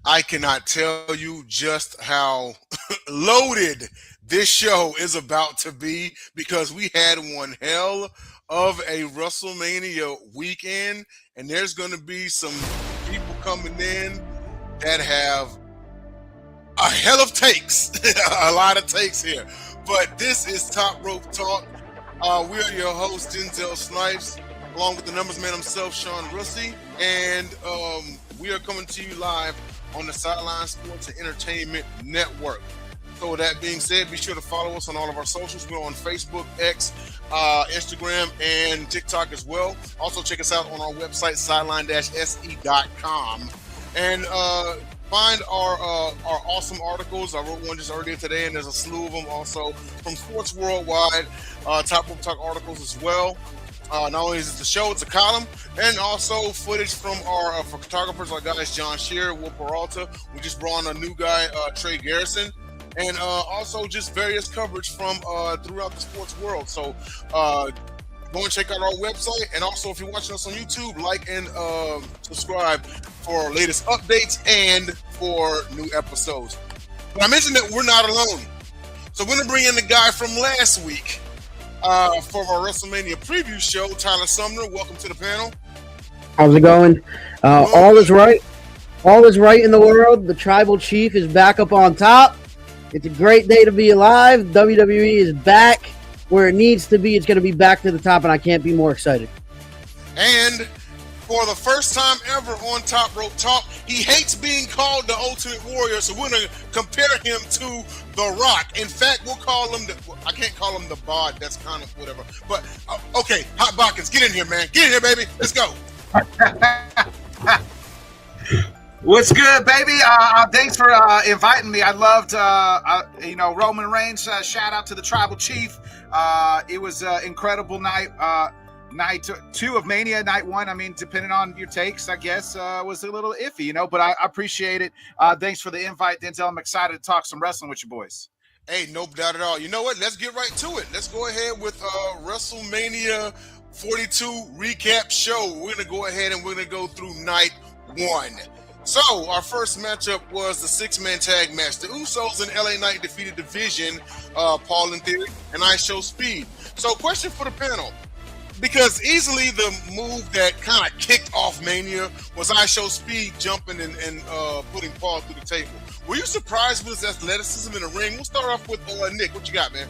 I cannot tell you just how loaded this show is about to be because we had one hell of a WrestleMania weekend, and there's going to be some people coming in that have a hell of takes, a lot of takes here. But this is Top Rope Talk. We are your host, Denzel Snipes, along with the numbers man himself, Sean Russey, and we are coming to you live on the Sideline Sports and Entertainment Network. So with that being said, be sure to follow us on all of our socials. We're on Facebook, X, Instagram, and TikTok as well. Also check us out on our website, sideline-se.com. And find our awesome articles. I wrote one just earlier today, and there's a slew of them also from Sports Worldwide, Top Rope Talk articles as well. Not only is it the show, it's a column, and also footage from our photographers, our guys John Shearer, Will Peralta. We just brought on a new guy, Trey Garrison, and also just various coverage from throughout the sports world. So go and check out our website, and also if you're watching us on YouTube, like and subscribe for our latest updates and for new episodes. But I mentioned that we're not alone, so we're going to bring in the guy from last week for our WrestleMania preview show, Tyler Sumner. Welcome to the panel. How's it going? All is right. All is right in the world. The Tribal Chief is back up on top. It's a great day to be alive. WWE is back where it needs to be. It's going to be back to the top, and I can't be more excited. And for the first time ever on Top Rope Talk, he hates being called the Ultimate Warrior, so we're going to compare him to The Rock. In fact, we'll call him I can't call him the Bod. That's kind of whatever. But, okay, Hot Bockins, get in here, man. Get in here, baby. Let's go. What's good, baby? Thanks for inviting me. I loved, Roman Reigns. Shout out to the Tribal Chief. It was an incredible night. Night 2 of Mania. Night 1, I mean, depending on your takes, I guess, was a little iffy, but I appreciate it. Thanks for the invite, Denzel. I'm excited to talk some wrestling with you boys. Hey, no doubt at all. You know what? Let's get right to it. Let's go ahead with WrestleMania 42 recap show. We're going to go ahead and we're going to go through night 1. So, our first matchup was the 6-man tag match. The Usos and LA Knight defeated Division, Paul and Theory, and I Show Speed. So, question for the panel. Because easily the move that kind of kicked off Mania was I Show Speed jumping and putting Paul through the table. Were you surprised with his athleticism in the ring? We'll start off with Nick. What you got, man?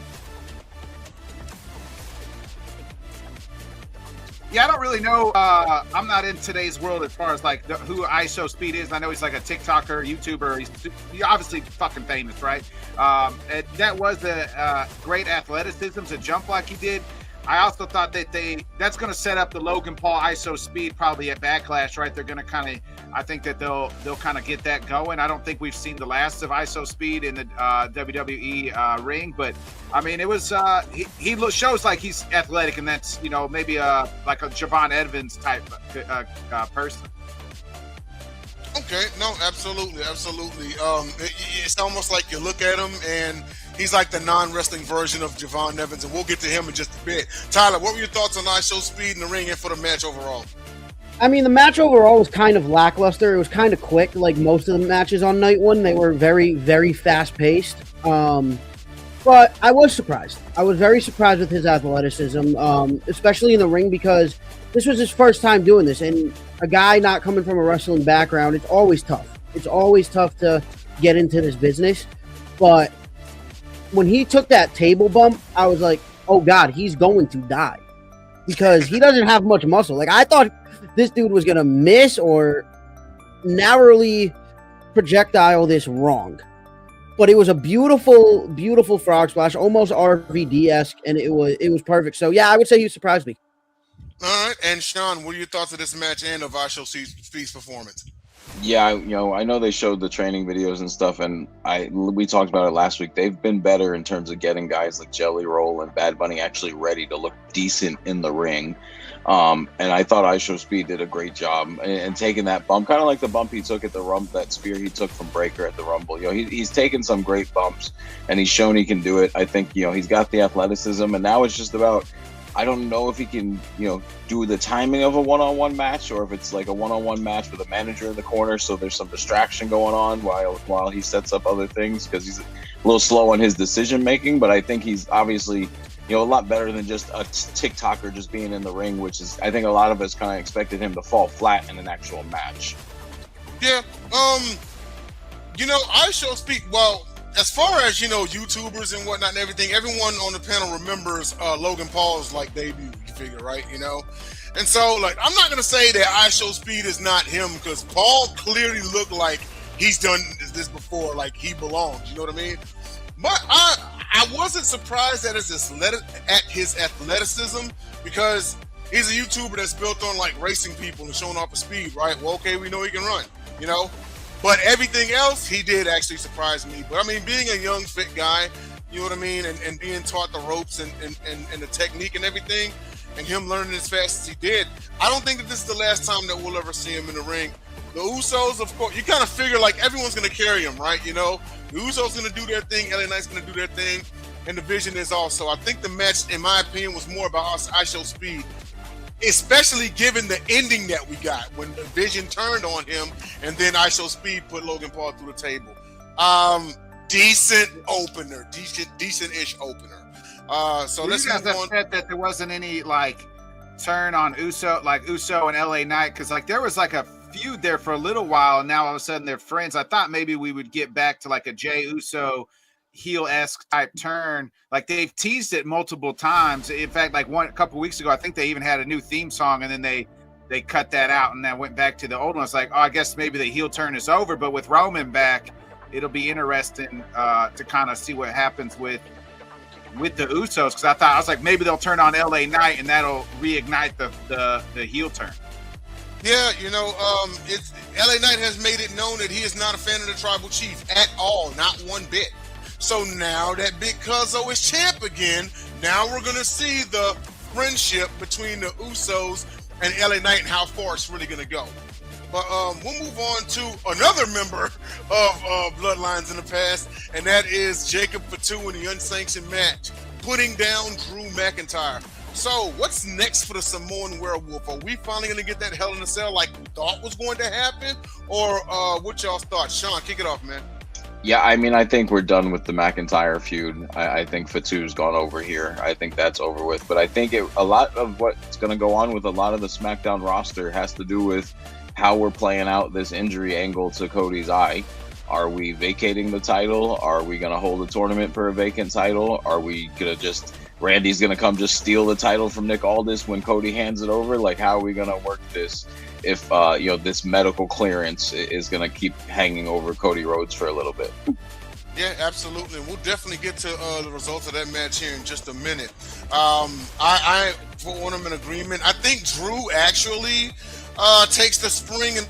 Yeah, I don't really know. I'm not in today's world as far as who I Show Speed is. I know he's like a TikToker, YouTuber. He's obviously fucking famous, right? That was a great athleticism to jump like he did. I also thought that that's going to set up the Logan Paul ISO Speed probably at Backlash, right? They're going to I think that they'll kind of get that going. I don't think we've seen the last of ISO Speed in the WWE ring, but I mean, it was he shows like he's athletic, and that's maybe like a Javon Evans type person. Okay, no, absolutely. It's almost like you look at him and he's like the non-wrestling version of Javon Evans, and we'll get to him in just a bit. Tyler, what were your thoughts on I Show Speed in the ring and for the match overall? I mean, the match overall was kind of lackluster. It was kind of quick, like most of the matches on night 1. They were very, very fast-paced. But I was surprised. I was very surprised with his athleticism, especially in the ring, because this was his first time doing this, and a guy not coming from a wrestling background, it's always tough. It's always tough to get into this business. But when he took that table bump, I was like, oh God, he's going to die, because he doesn't have much muscle. Like, I thought this dude was going to miss or narrowly projectile this wrong. But it was a beautiful, beautiful frog splash, almost RVD-esque, and it was perfect. So yeah, I would say he surprised me. All right, and Sean, what are your thoughts of this match and of I Show Speed's performance? Yeah, I know they showed the training videos and stuff, and we talked about it last week. They've been better in terms of getting guys like Jelly Roll and Bad Bunny actually ready to look decent in the ring. And I thought I Show Speed did a great job and taking that bump, kind of like the bump he took at the Rumble, that spear he took from Breaker at the Rumble. He's taken some great bumps, and he's shown he can do it. I think he's got the athleticism, and now it's just about I don't know if he can, do the timing of a one-on-one match, or if it's like a one-on-one match with a manager in the corner, so there's some distraction going on while he sets up other things, because he's a little slow on his decision making. But I think he's obviously, a lot better than just a TikToker just being in the ring, which is, I think a lot of us kind of expected him to fall flat in an actual match. Yeah. I shall speak. Well, as far as YouTubers and whatnot and everything, everyone on the panel remembers Logan Paul's debut. You figure, right? And so I'm not gonna say that I Show Speed is not him, because Paul clearly looked like he's done this before, like he belongs. You know what I mean? But I wasn't surprised at his athleticism, because he's a YouTuber that's built on racing people and showing off his speed, right? Well, okay, we know he can run, But everything else, he did actually surprise me. But I mean, being a young, fit guy, you know what I mean, and being taught the ropes and the technique and everything, and him learning as fast as he did, I don't think that this is the last time that we'll ever see him in the ring. The Usos, of course, you kind of figure everyone's going to carry him, right? The Usos going to do their thing, LA Knight's going to do their thing, and the Vision is also. I think the match, in my opinion, was more about I Show Speed, especially given the ending that we got when the Vision turned on him, and then I Show Speed put Logan Paul through the table. Decent opener, decent-ish opener. So let's you guys move on. upset that there wasn't any turn on Uso and LA Knight, because there was a feud there for a little while, and now all of a sudden they're friends. I thought maybe we would get back to a Jey Uso heel-esque type turn. They've teased it multiple times. In fact, a couple weeks ago, I think they even had a new theme song, and then they cut that out and then went back to the old one. It's I guess maybe the heel turn is over, but with Roman back, it'll be interesting to kind of see what happens with the Usos, because I was maybe they'll turn on LA Knight and that'll reignite the heel turn. Yeah, it's LA Knight has made it known that he is not a fan of the Tribal Chief at all, not one bit. So now that Big Cuzzo is champ again, now we're going to see the friendship between the Usos and LA Knight and how far it's really going to go. But we'll move on to another member of Bloodlines in the past, and that is Jacob Fatu in the unsanctioned match, putting down Drew McIntyre. So what's next for the Samoan Werewolf? Are we finally going to get that Hell in a Cell like we thought was going to happen? Or what y'all's thoughts? Sean, kick it off, man. Yeah, I mean, I think we're done with the McIntyre feud. I think Fatu's gone over here. I think that's over with. But I think a lot of what's going to go on with a lot of the SmackDown roster has to do with how we're playing out this injury angle to Cody's eye. Are we vacating the title? Are we going to hold a tournament for a vacant title? Are we going to Randy's going to come just steal the title from Nick Aldis when Cody hands it over? How are we going to work this if, this medical clearance is going to keep hanging over Cody Rhodes for a little bit? Yeah, absolutely. We'll definitely get to the results of that match here in just a minute. I for one, I'm in agreement. I think Drew actually takes the spring and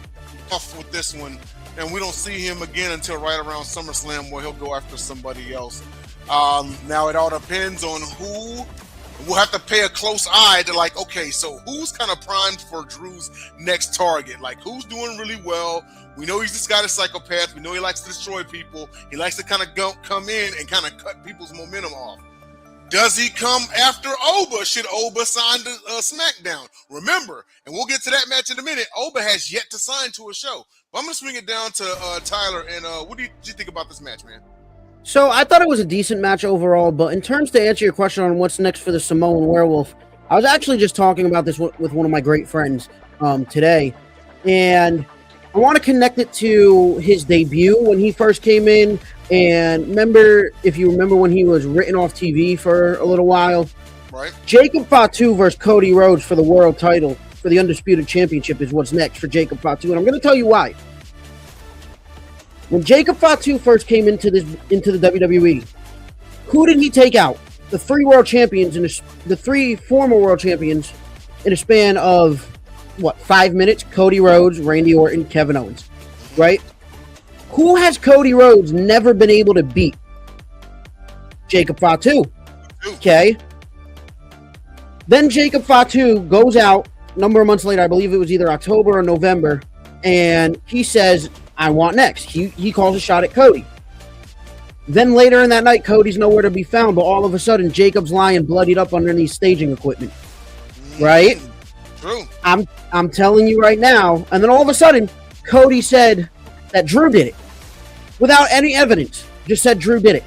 off with this one, and we don't see him again until right around SummerSlam, where he'll go after somebody else. Now it all depends on who. We'll have to pay a close eye to okay, so who's kind of primed for Drew's next target? Who's doing really well? We know he's this guy, a psychopath. We know he likes to destroy people. He likes to kind of come in and kind of cut people's momentum off. Does he come after Oba? Should Oba sign to SmackDown? Remember, and we'll get to that match in a minute, Oba has yet to sign to a show. But I'm going to swing it down to Tyler. And what did you think about this match, man? So I thought it was a decent match overall, but in terms to answer your question on what's next for the Samoan Werewolf, I was actually just talking about this with one of my great friends today, and I want to connect it to his debut when he first came in. And if you remember when he was written off TV for a little while, right? Jacob Fatu versus Cody Rhodes for the world title, for the Undisputed Championship, is what's next for Jacob Fatu, and I'm going to tell you why. When Jacob Fatu first came into the WWE, who did he take out? The three world champions the three former world champions in a span of 5 minutes? Cody Rhodes, Randy Orton, Kevin Owens, right? Who has Cody Rhodes never been able to beat? Jacob Fatu. Okay. Then Jacob Fatu goes out a number of months later. I believe it was either October or November, and he says, I want next. He calls a shot at Cody. Then later in that night, Cody's nowhere to be found, but all of a sudden, Jacob's lying bloodied up underneath staging equipment. Right? True. I'm telling you right now. And then all of a sudden, Cody said that Drew did it without any evidence. Just said Drew did it.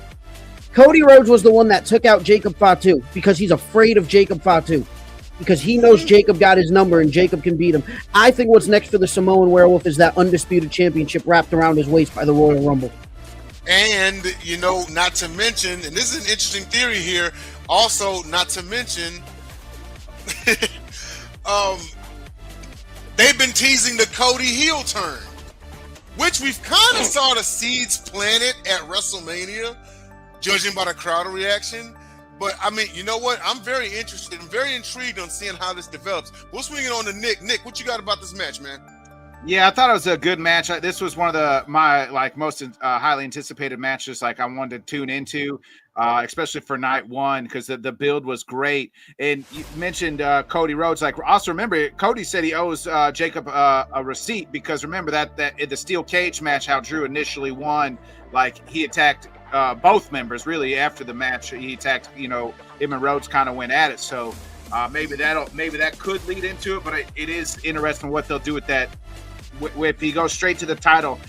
Cody Rhodes was the one that took out Jacob Fatu because he's afraid of Jacob Fatu. Because he knows Jacob got his number and Jacob can beat him. I think what's next for the Samoan Werewolf is that undisputed championship wrapped around his waist by the Royal Rumble. And, you know, not to mention, and this is an interesting theory here, also not to mention, they've been teasing the Cody heel turn, which we've kind of saw the seeds planted at WrestleMania, judging by the crowd reaction. But, I mean, you know what? I'm very interested and very intrigued on seeing how this develops. We'll swing it on to Nick. Nick, what you got about this match, man? Yeah, I thought it was a good match. This was one of my most highly anticipated matches. Like I wanted to tune into, especially for night one because the build was great. And you mentioned Cody Rhodes. Like also remember, Cody said he owes Jacob a receipt because remember that in the steel cage match, how Drew initially won. Like he attacked both members really after the match. He attacked, him and Rhodes kind of went at it. So maybe that could lead into it. But it is interesting what they'll do with that. If he goes straight to the title,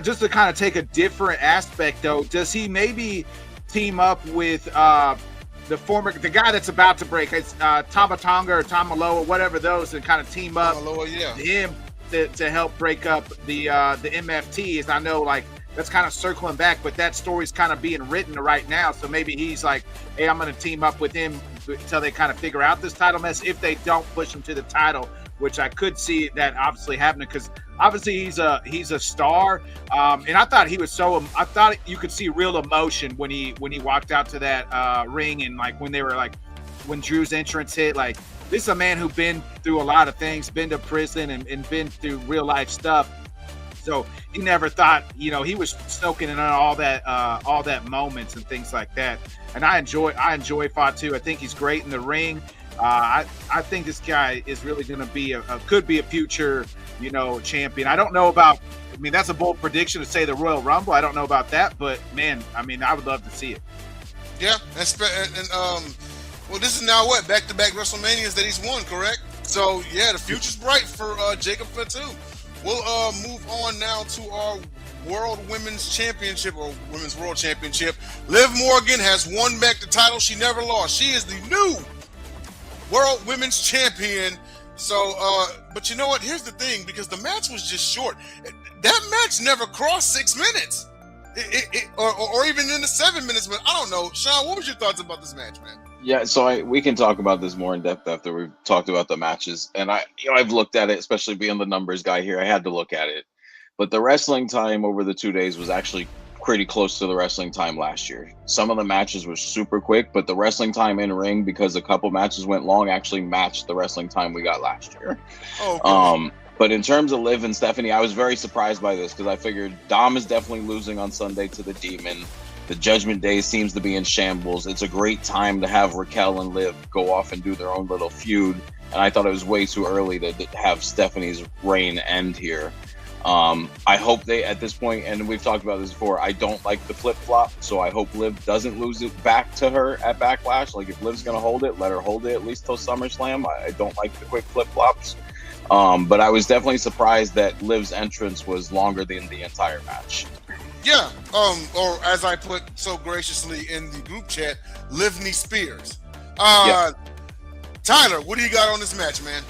just to kind of take a different aspect, though, does he maybe team up with the guy that's about to break? It's Tamatonga or Tamaloa, whatever those, and kind of team up him to help break up the MFTs. I know, like that's kind of circling back, but that story's kind of being written right now. So maybe he's like, hey, I'm going to team up with him until they kind of figure out this title mess. If they don't push him to the title, which I could see that obviously happening because obviously he's a star, and I thought he was I thought you could see real emotion when he walked out to that ring and like when Drew's entrance hit. Like this is a man who's been through a lot of things, been to prison and been through real life stuff. So he never thought, he was soaking in all that moments and things like that. And I enjoy Fatu. I think he's great in the ring. I think this guy is really going to be could be a future, champion. I don't know about. I mean, that's a bold prediction to say the Royal Rumble. I don't know about that, but man, I mean, I would love to see it. Yeah, and well, this is now what back-to-back WrestleManias that he's won, correct? So yeah, the future's bright for Jacob Fatu. We'll move on now to our World Women's Championship or Women's World Championship. Liv Morgan has won back the title she never lost. She is the new World Women's Champion. So, but you know what? Here's the thing, because the match was just short. That match never crossed 6 minutes, or even in the 7 minutes. But I don't know, Sean. What was your thoughts about this match, man? Yeah, so we can talk about this more in depth after we've talked about the matches. And I've looked at it, especially being the numbers guy here. I had to look at it, but the wrestling time over the 2 days was actually pretty close to the wrestling time last year. Some of the matches were super quick, but the wrestling time in ring, because a couple matches went long, actually matched the wrestling time we got last year. Oh, okay. But in terms of Liv and Stephanie, I was very surprised by this because I figured Dom is definitely losing on Sunday to the Demon. The Judgment Day seems to be in shambles. It's a great time to have Raquel and Liv go off and do their own little feud. And I thought it was way too early to have Stephanie's reign end here. I hope they, at this point, and we've talked about this before, I don't like the flip-flop, so I hope Liv doesn't lose it back to her at Backlash. Like, if Liv's going to hold it, let her hold it at least till SummerSlam. I don't like the quick flip-flops. But I was definitely surprised that Liv's entrance was longer than the entire match. Yeah, or as I put so graciously in the group chat, Livney Spears. Yeah. Tyler, what do you got on this match, man?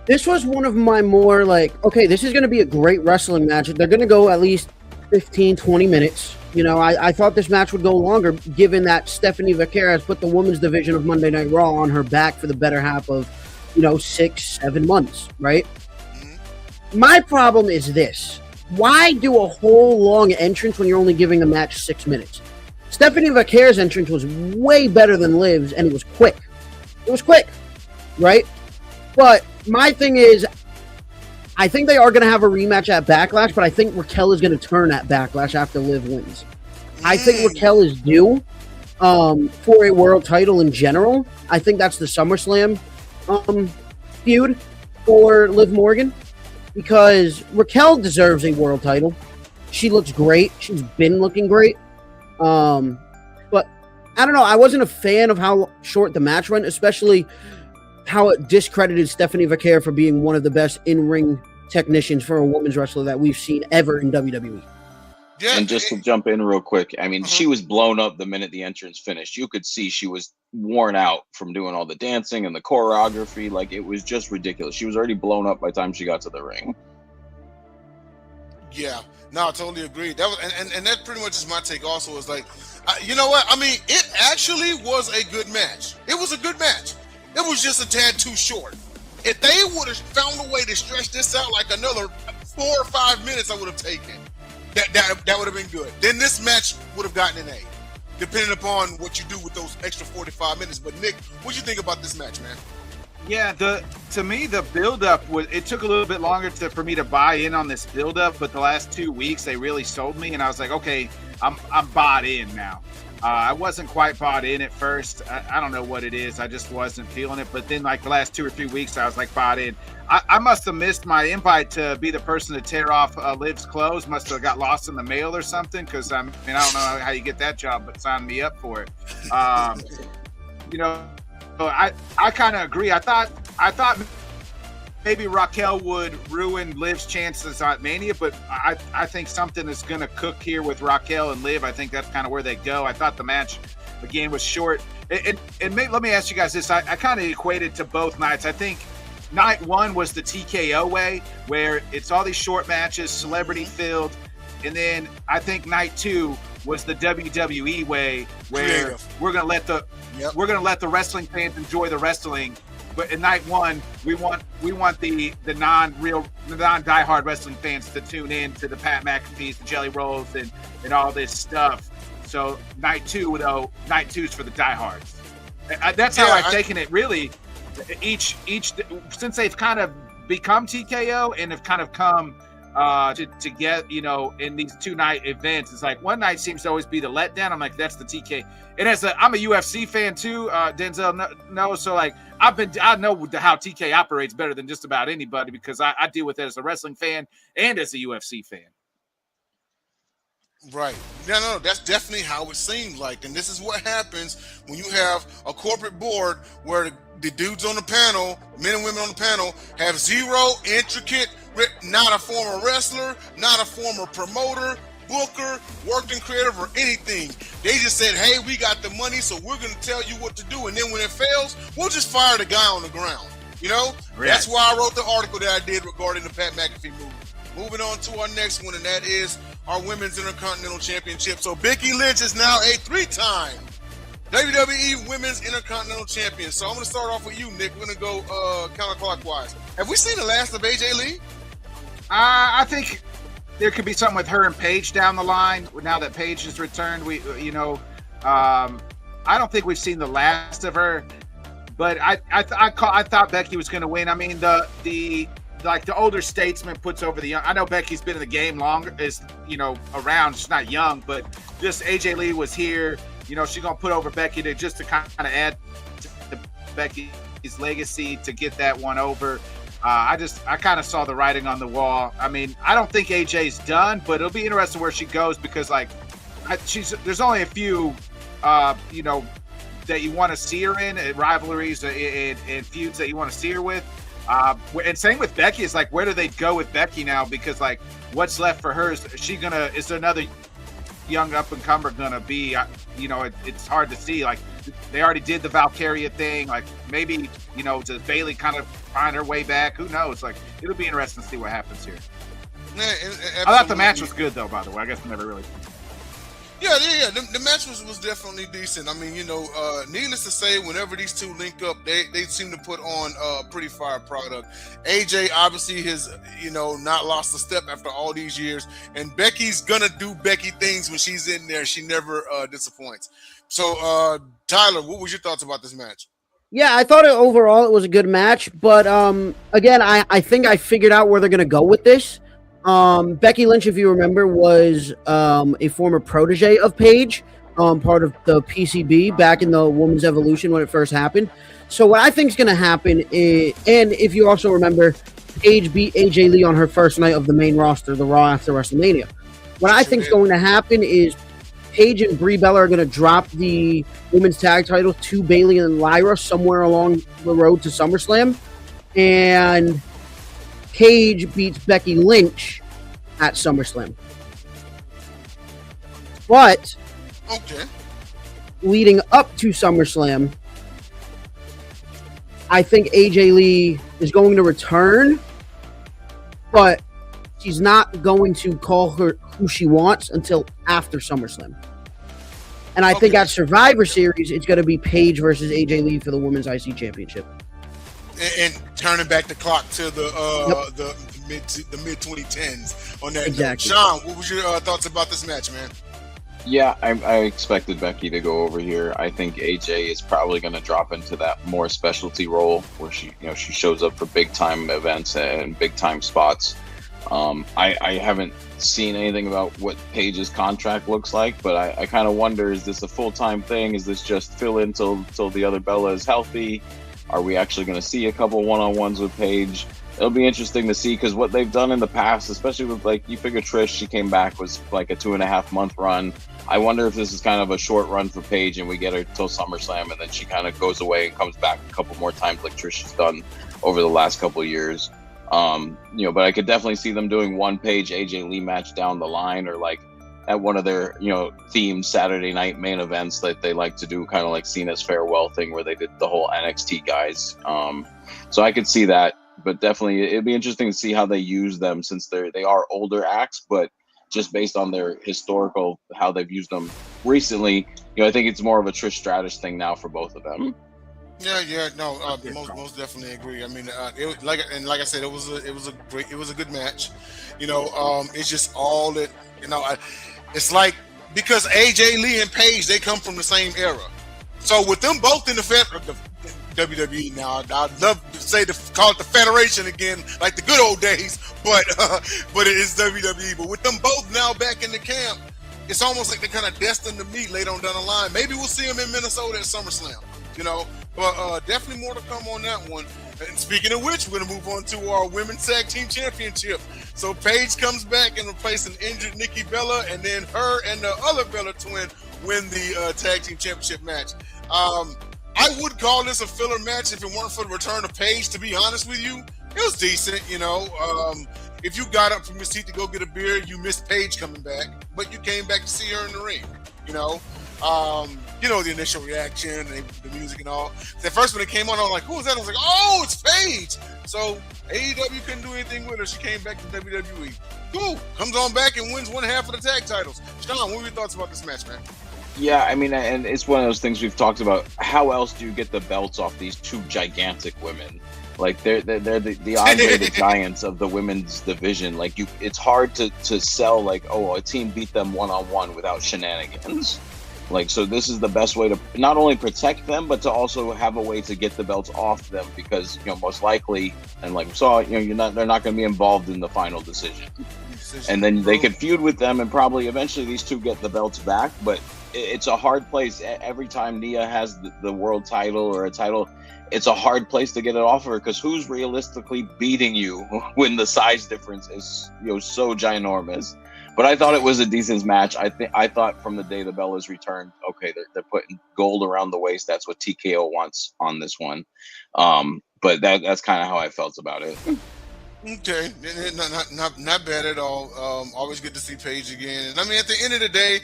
This was one of my more okay, this is going to be a great wrestling match. They're going to go at least 15, 20 minutes. I thought this match would go longer, given that Stephanie Vaquera has put the women's division of Monday Night Raw on her back for the better half of, 6-7 months, right? Mm-hmm. My problem is this. Why do a whole long entrance when you're only giving the match 6 minutes? Stephanie Vaquera's entrance was way better than Liv's, and it was quick. It was quick, right? But my thing is, I think they are going to have a rematch at Backlash, but I think Raquel is going to turn at Backlash after Liv wins. I think Raquel is due for a world title in general. I think that's the SummerSlam feud for Liv Morgan, because Raquel deserves a world title. She looks great. She's been looking great. But I don't know. I wasn't a fan of how short the match went, especially how it discredited Stephanie Vaquer for being one of the best in-ring technicians for a women's wrestler that we've seen ever in WWE. Yeah, And just to jump in real quick, I mean, Uh-huh. she was blown up the minute the entrance finished. You could see she was worn out from doing all the dancing and the choreography. Like, it was just ridiculous. She was already blown up by the time she got to the ring. Yeah, no, I totally agree. That was, and that pretty much is my take. Also, is like, you know what? I mean, it actually was a good match. It was a good match. It was just a tad too short. If they would have found a way to stretch this out like another 4 or 5 minutes, I would have taken. That would have been good. Then this match would have gotten an A, depending upon what you do with those extra 45 minutes. But Nick, what do you think about this match, man? Yeah, to me the build-up was, it took a little bit longer for me to buy in on this build-up, but the last 2 weeks they really sold me, and I was like, okay, I'm bought in now. I wasn't quite bought in at first. I don't know what it is. I just wasn't feeling it. But then, like the last 2 or 3 weeks, I was like bought in. I must have missed my invite to be the person to tear off Liv's clothes. Must have got lost in the mail or something. Because I don't know how you get that job, but sign me up for it. You know, I kind of agree. I thought maybe Raquel would ruin Liv's chances at Mania, but I think something is going to cook here with Raquel and Liv. I think that's kind of where they go. I thought the match, again, was short. And let me ask you guys this. I kind of equated to both nights. I think night one was the TKO way, where it's all these short matches, celebrity-filled. And then I think night two was the WWE way, where we're going to let the wrestling fans enjoy the wrestling. But in night one, we want the non-diehard wrestling fans to tune in to the Pat McAfee's, the Jelly Rolls, and all this stuff. So night two is for the diehards. That's how I've taken it. Really, each since they've kind of become TKO and have kind of come to get, in these 2-night events, it's like one night seems to always be the letdown. I'm like, that's the TK. And I'm a UFC fan too, Denzel knows. So like I know how TK operates better than just about anybody, because I deal with it as a wrestling fan and as a UFC fan. Right. No, that's definitely how it seems like. And this is what happens when you have a corporate board where the dudes on the panel, men and women on the panel, have zero intricate, not a former wrestler, not a former promoter, booker, working creative, or anything. They just said, hey, we got the money, so we're going to tell you what to do. And then when it fails, we'll just fire the guy on the ground. Right. That's why I wrote the article that I did regarding the Pat McAfee movie. Moving on to our next one, and that is our Women's Intercontinental Championship. So Becky Lynch is now a 3-time WWE Women's Intercontinental Champion. So I'm going to start off with you, Nick. We're going to go counterclockwise. Have we seen the last of AJ Lee? I think there could be something with her and Paige down the line. Now that Paige has returned, I don't think we've seen the last of her. But I thought Becky was going to win. I mean, the older statesman puts over the young. I know Becky's been in the game longer, around. She's not young, but just AJ Lee was here. She's gonna put over Becky to kind of add to Becky's legacy to get that one over. I kind of saw the writing on the wall. I mean, I don't think AJ's done, but it'll be interesting where she goes, because there's only a few, that you want to see her in, rivalries and feuds that you want to see her with. And same with Becky. It's like, where do they go with Becky now? Because like, what's left for her? Is there another young up and comer gonna be? It's hard to see. Like, they already did the Valkyria thing. Like, maybe does Bayley kind of find her way back? Who knows? Like, it'll be interesting to see what happens here. Yeah, I thought the match was good though. By the way, I guess I never really. Yeah. The match was definitely decent. I mean, needless to say, whenever these two link up, they seem to put on a pretty fire product. AJ obviously has, not lost a step after all these years, and Becky's gonna do Becky things when she's in there. She never disappoints. So, Tyler, what was your thoughts about this match? Yeah, I thought overall it was a good match, but again, I think I figured out where they're gonna go with this. Becky Lynch, if you remember, was a former protege of Paige, part of the PCB back in the Women's Evolution when it first happened. So what I think is going to happen is, and if you also remember, Paige beat AJ Lee on her first night of the main roster, the Raw after WrestleMania. What I think is going to happen is Paige and Brie Bella are going to drop the women's tag titles to Bayley and Lyra somewhere along the road to SummerSlam. And Paige beats Becky Lynch at SummerSlam. But Okay. leading up to SummerSlam, I think AJ Lee is going to return, but she's not going to call her who she wants until after SummerSlam. And I think Okay. at Survivor Series, it's going to be Paige versus AJ Lee for the Women's IC Championship. And turning back the clock to the Yep. the mid 2010s on that. Exactly. Sean, what was your thoughts about this match, man? Yeah, I expected Becky to go over here. I think AJ is probably going to drop into that more specialty role where she shows up for big time events and big time spots. I haven't seen anything about what Paige's contract looks like, but I kind of wonder: is this a full time thing? Is this just fill in till the other Bella is healthy? Are we actually going to see a couple one on ones with Paige? It'll be interesting to see because what they've done in the past, especially with like you figure Trish, she came back was like a 2.5 month run. I wonder if this is kind of a short run for Paige and we get her till SummerSlam and then she kind of goes away and comes back a couple more times like Trish has done over the last couple of years. But I could definitely see them doing one Paige AJ Lee match down the line or like at one of their themed Saturday night main events that they like to do, kind of like Cena's farewell thing where they did the whole NXT guys. So I could see that, but definitely it'd be interesting to see how they use them since they are older acts, but just based on their historical, how they've used them recently, I think it's more of a Trish Stratus thing now for both of them. Yeah, no, most definitely agree. I mean, like I said, it was a good match. It's just all that it's like because AJ Lee and Paige, they come from the same era. So with them both in the WWE now, I'd love to call it the Federation again, like the good old days, but it is WWE. But with them both now back in the camp, it's almost like they're kind of destined to meet later on down the line. Maybe we'll see them in Minnesota at SummerSlam, but definitely more to come on that one. And speaking of which, we're going to move on to our Women's Tag Team Championship. So Paige comes back and replaces an injured Nikki Bella, and then her and the other Bella twin win the Tag Team Championship match. I would call this a filler match if it weren't for the return of Paige, to be honest with you. It was decent, if you got up from your seat to go get a beer, you missed Paige coming back, but you came back to see her in the ring, the initial reaction, and the music and all. At first when it came on, I was like, who is that? I was like, oh, it's Paige. So AEW couldn't do anything with her. She came back to WWE. Cool. Comes on back and wins one half of the tag titles. Sean, what were your thoughts about this match, man? Yeah, I mean, and it's one of those things we've talked about. How else do you get the belts off these two gigantic women? Like they're the Andre the Giants of the women's division. Like it's hard to sell like, oh, a team beat them one-on-one without shenanigans. Like, so this is the best way to not only protect them, but to also have a way to get the belts off them because, most likely, and like we saw, they're not going to be involved in the final decision. And then they could feud with them and probably eventually these two get the belts back. But it's a hard place. Every time Nia has the world title or a title, it's a hard place to get it off of her because who's realistically beating you when the size difference is so ginormous. But I thought it was a decent match. I thought from the day the Bellas returned, okay, they're putting gold around the waist. That's what TKO wants on this one. But that's kind of how I felt about it. Okay, not bad at all. Always good to see Paige again. And I mean, at the end of the day,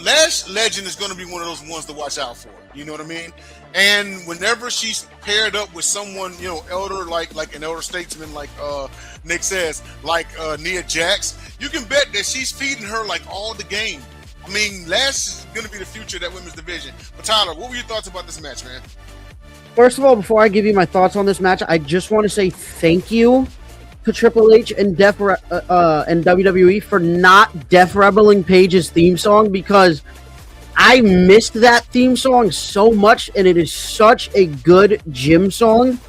Lash Legend is going to be one of those ones to watch out for. You know what I mean? And whenever she's paired up with someone, elder, like an elder statesman, like Nick says, like Nia Jax, you can bet that she's feeding her like all the game. I mean, Lash is going to be the future of that women's division. But Tyler, what were your thoughts about this match, man? First of all, before I give you my thoughts on this match, I just want to say thank you to Triple H and WWE for not Def Rebeling Paige's theme song because I missed that theme song so much, and it is such a good gym song.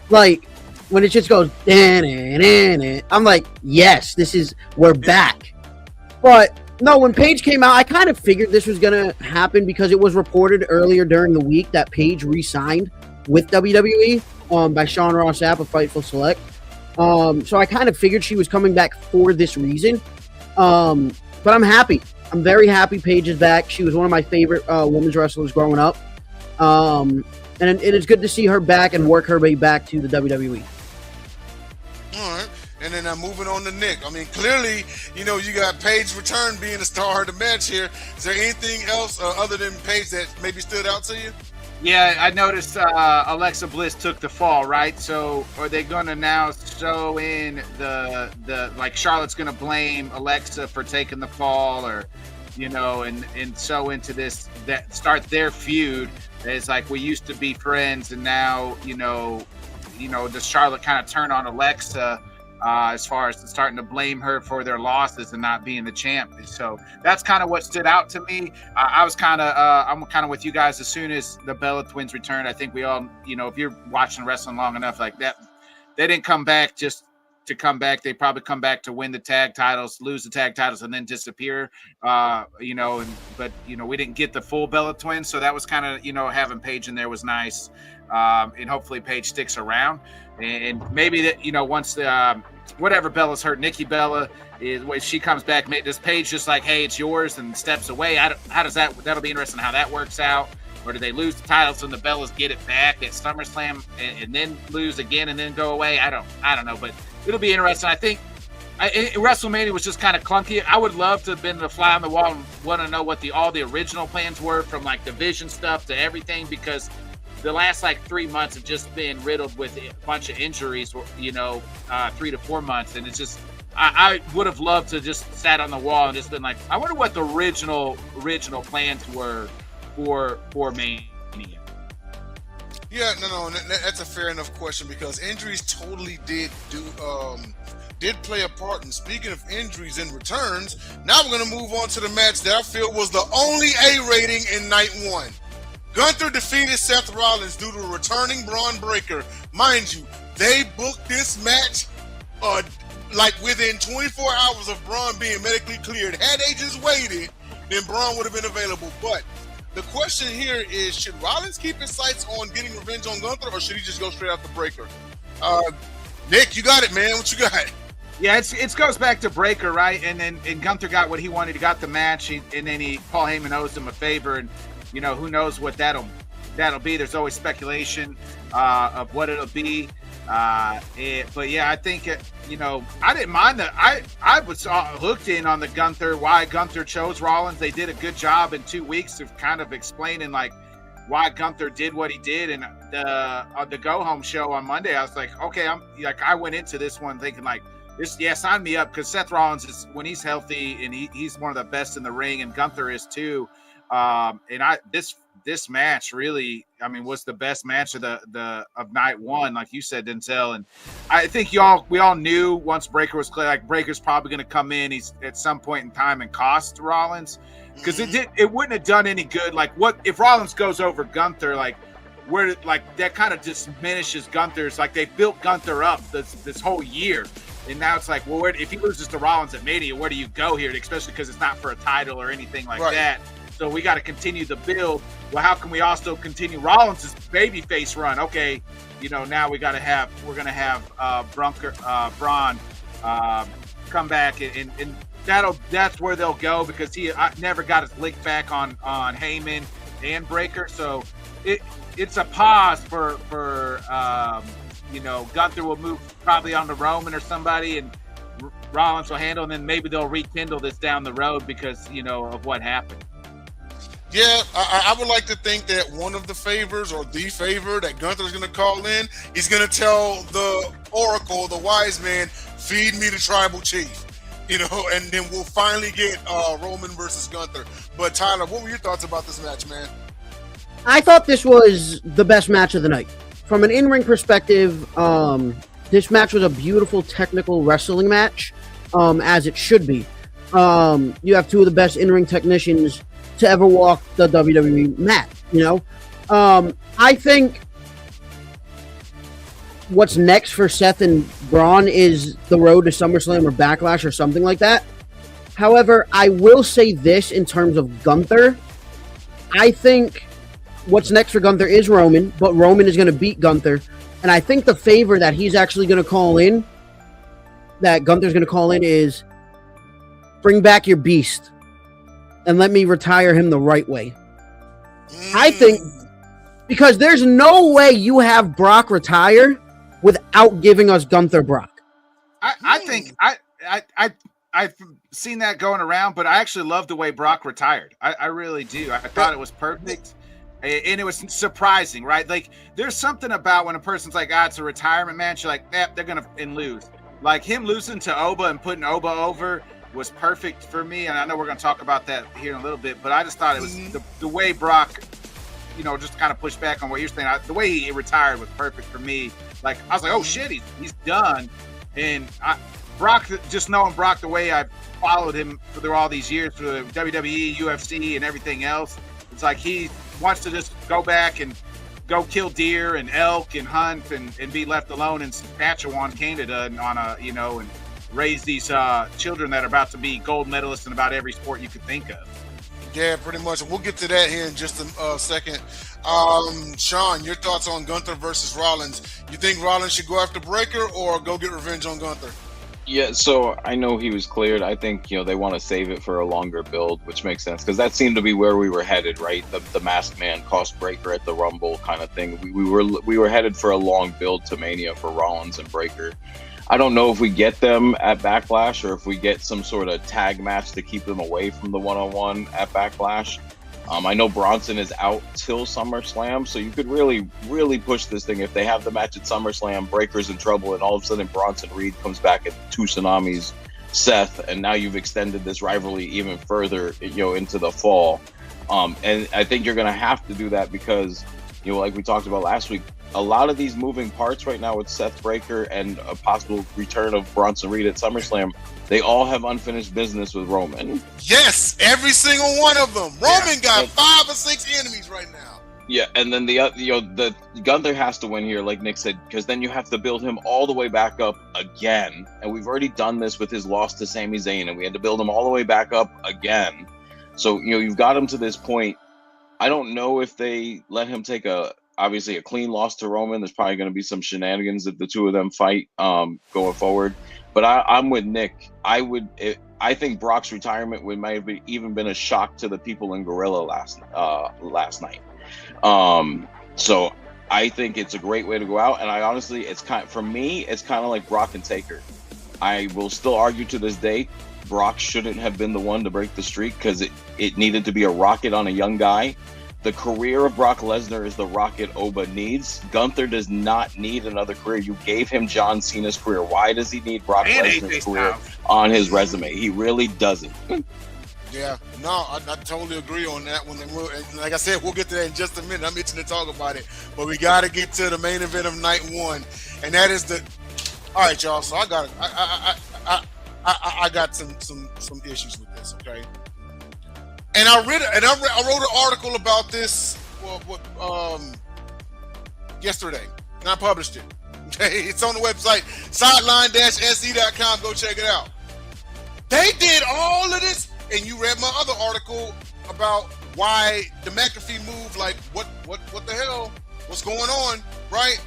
Like, when it just goes, I'm like, yes, we're back. But, no, when Paige came out, I kind of figured this was going to happen because it was reported earlier during the week that Paige re-signed with WWE by Sean Ross Sapp of Fightful Select. So I kind of figured she was coming back for this reason. But I'm happy. I'm very happy Paige is back. She was one of my favorite women's wrestlers growing up. And it is good to see her back and work her way back to the WWE. All right. And then moving on to Nick. I mean, clearly, you got Paige return being the star of the match here. Is there anything else other than Paige that maybe stood out to you? Yeah, I noticed Alexa Bliss took the fall, right? So are they going to now show in the like Charlotte's going to blame Alexa for taking the fall, or and so into this that start their feud as like we used to be friends, and now does Charlotte kind of turn on Alexa as far as starting to blame her for their losses and not being the champ? So that's kind of what stood out to me. I'm kind of with you guys. As soon as the Bella Twins returned, I think we all, if you're watching wrestling long enough like that, they didn't come back just to come back. They probably come back to win the tag titles, lose the tag titles, and then disappear. But we didn't get the full Bella Twins, so that was kind of having Paige in there was nice. And hopefully Paige sticks around, and maybe that once the whatever Bella's hurt, Nikki Bella is when she comes back, does Paige just like, hey, it's yours, and steps away? How does that'll be interesting how that works out. Or do they lose the titles and the Bellas get it back at SummerSlam and then lose again and then go away? I don't know, but it'll be interesting. I think WrestleMania was just kind of clunky. I would love to have been the fly on the wall and want to know what all the original plans were, from like the Vision stuff to everything, because the last 3 months have just been riddled with a bunch of injuries, 3 to 4 months. And it's just, I would have loved to just sat on the wall and just been like, I wonder what the original plans were for Mania. Yeah, no, that's a fair enough question, because injuries totally did play a part. And speaking of injuries and returns, now we're going to move on to the match that I feel was the only A rating in night one. Gunther defeated Seth Rollins due to returning Braun Breaker. Mind you, they booked this match within 24 hours of Braun being medically cleared. Had they just waited, then Braun would have been available. But the question here is, should Rollins keep his sights on getting revenge on Gunther, or should he just go straight out the Breaker? Nick, you got it, man. What you got? Yeah, it goes back to Breaker, right? And Gunther got what he wanted. He got the match, and then Paul Heyman owes him a favor, and who knows what that'll be. There's always speculation of what it'll be. But yeah, I think I didn't mind that. I was hooked in on the Gunther, why Gunther chose Rollins. They did a good job in 2 weeks of kind of explaining why Gunther did what he did. And on the Go Home show on Monday, I was like, okay, I went into this one thinking sign me up, because Seth Rollins is, when he's healthy, and he's one of the best in the ring, and Gunther is too. This match really, was the best match of night one, like you said, Denzel. And I think we all knew once Breaker was clear, Breaker's probably going to come in. He's at some point in time and cost Rollins, because it wouldn't have done any good. What if Rollins goes over Gunther? That kind of diminishes Gunther's. They built Gunther up this whole year. And now it's if he loses to Rollins at Mania, where do you go here? Especially because it's not for a title or anything like that. So we got to continue the build. Well, how can we also continue Rollins' babyface run? Okay, now we're going to have Braun come back, and that's where they'll go, because he never got his lick back on Heyman and Breaker. So it's a pause for Gunther will move probably on to Roman or somebody, and Rollins will handle, and then maybe they'll rekindle this down the road because of what happened. Yeah, I would like to think that one of the favors, or the favor that Gunther's going to call in, he's going to tell the Oracle, the wise man, feed me the tribal chief, and then we'll finally get Roman versus Gunther. But Tyler, what were your thoughts about this match, man? I thought this was the best match of the night. From an in-ring perspective, this match was a beautiful technical wrestling match, as it should be. You have two of the best in-ring technicians to ever walk the WWE mat, I think what's next for Seth and Braun is the road to SummerSlam or Backlash or something like that. However, I will say this in terms of Gunther. I think what's next for Gunther is Roman, but Roman is going to beat Gunther. And I think the favor that he's actually going to call in, that Gunther's going to call in, is bring back your beast. and let me retire him the right way. I think because there's no way you have Brock retire without giving us Gunther Brock. I think I've seen that going around, but I actually love the way Brock retired. I really do. I thought it was perfect. And it was surprising, right? Like, there's something about when a person's like, it's a retirement match, you're like, they're going to lose. Like, him losing to Oba and putting Oba over was perfect for me. And I know we're going to talk about that here in a little bit, but I just thought it was the way Brock, just kind of pushed back on what you're saying. The way he retired was perfect for me. Like, I was like, oh, shit, he's done. And Brock, just knowing Brock the way I followed him through all these years through WWE, UFC, and everything else, it's like he wants to just go back and go kill deer and elk and hunt and be left alone in Saskatchewan, Canada, and and raise these children that are about to be gold medalists in about every sport you could think of. Yeah, pretty much. We'll get to that here in just a second. Sean, your thoughts on Gunther versus Rollins? You think Rollins should go after Breakker or go get revenge on Gunther? Yeah, so I know he was cleared. I think, they want to save it for a longer build, which makes sense because that seemed to be where we were headed, right? The Masked Man cost Breakker at the Rumble kind of thing. We were headed for a long build to Mania for Rollins and Breakker. I don't know if we get them at Backlash or if we get some sort of tag match to keep them away from the one-on-one at Backlash. I know Bronson is out till SummerSlam, so you could really, really push this thing. If they have the match at SummerSlam, Breakker's in trouble, and all of a sudden Bronson Reed comes back at Two Tsunamis, Seth, and now you've extended this rivalry even further, into the fall. And I think you're going to have to do that because, like we talked about last week, a lot of these moving parts right now with Seth Breakker and a possible return of Bronson Reed at SummerSlam, they all have unfinished business with Roman. Yes, every single one of them. Roman got 5 or 6 enemies right now. Yeah, and then the Gunther has to win here, like Nick said, because then you have to build him all the way back up again. And we've already done this with his loss to Sami Zayn, and we had to build him all the way back up again. So, you've got him to this point. I don't know if they let him take obviously a clean loss to Roman. There's probably going to be some shenanigans if the two of them fight going forward. But I'm with Nick. I think Brock's retirement might have even been a shock to the people in Gorilla last night. So I think it's a great way to go out. And I honestly, for me, it's kind of like Brock and Taker. I will still argue to this day, Brock shouldn't have been the one to break the streak because it needed to be a rocket on a young guy. The career of Brock Lesnar is the rocket Oba needs. Gunther does not need another career. You gave him John Cena's career. Why does he need Brock Lesnar's career on his resume? He really doesn't. Yeah, no, I totally agree on that one. And like I said, we'll get to that in just a minute. I'm itching to talk about it. But we got to get to the main event of night one. And that is all right, y'all. So I got some issues with this, okay? And I wrote an article about this yesterday, and I published it. Okay, it's on the website sideline-se.com. Go check it out. They did all of this, and you read my other article about why the McAfee move. Like, what the hell? What's going on? Right?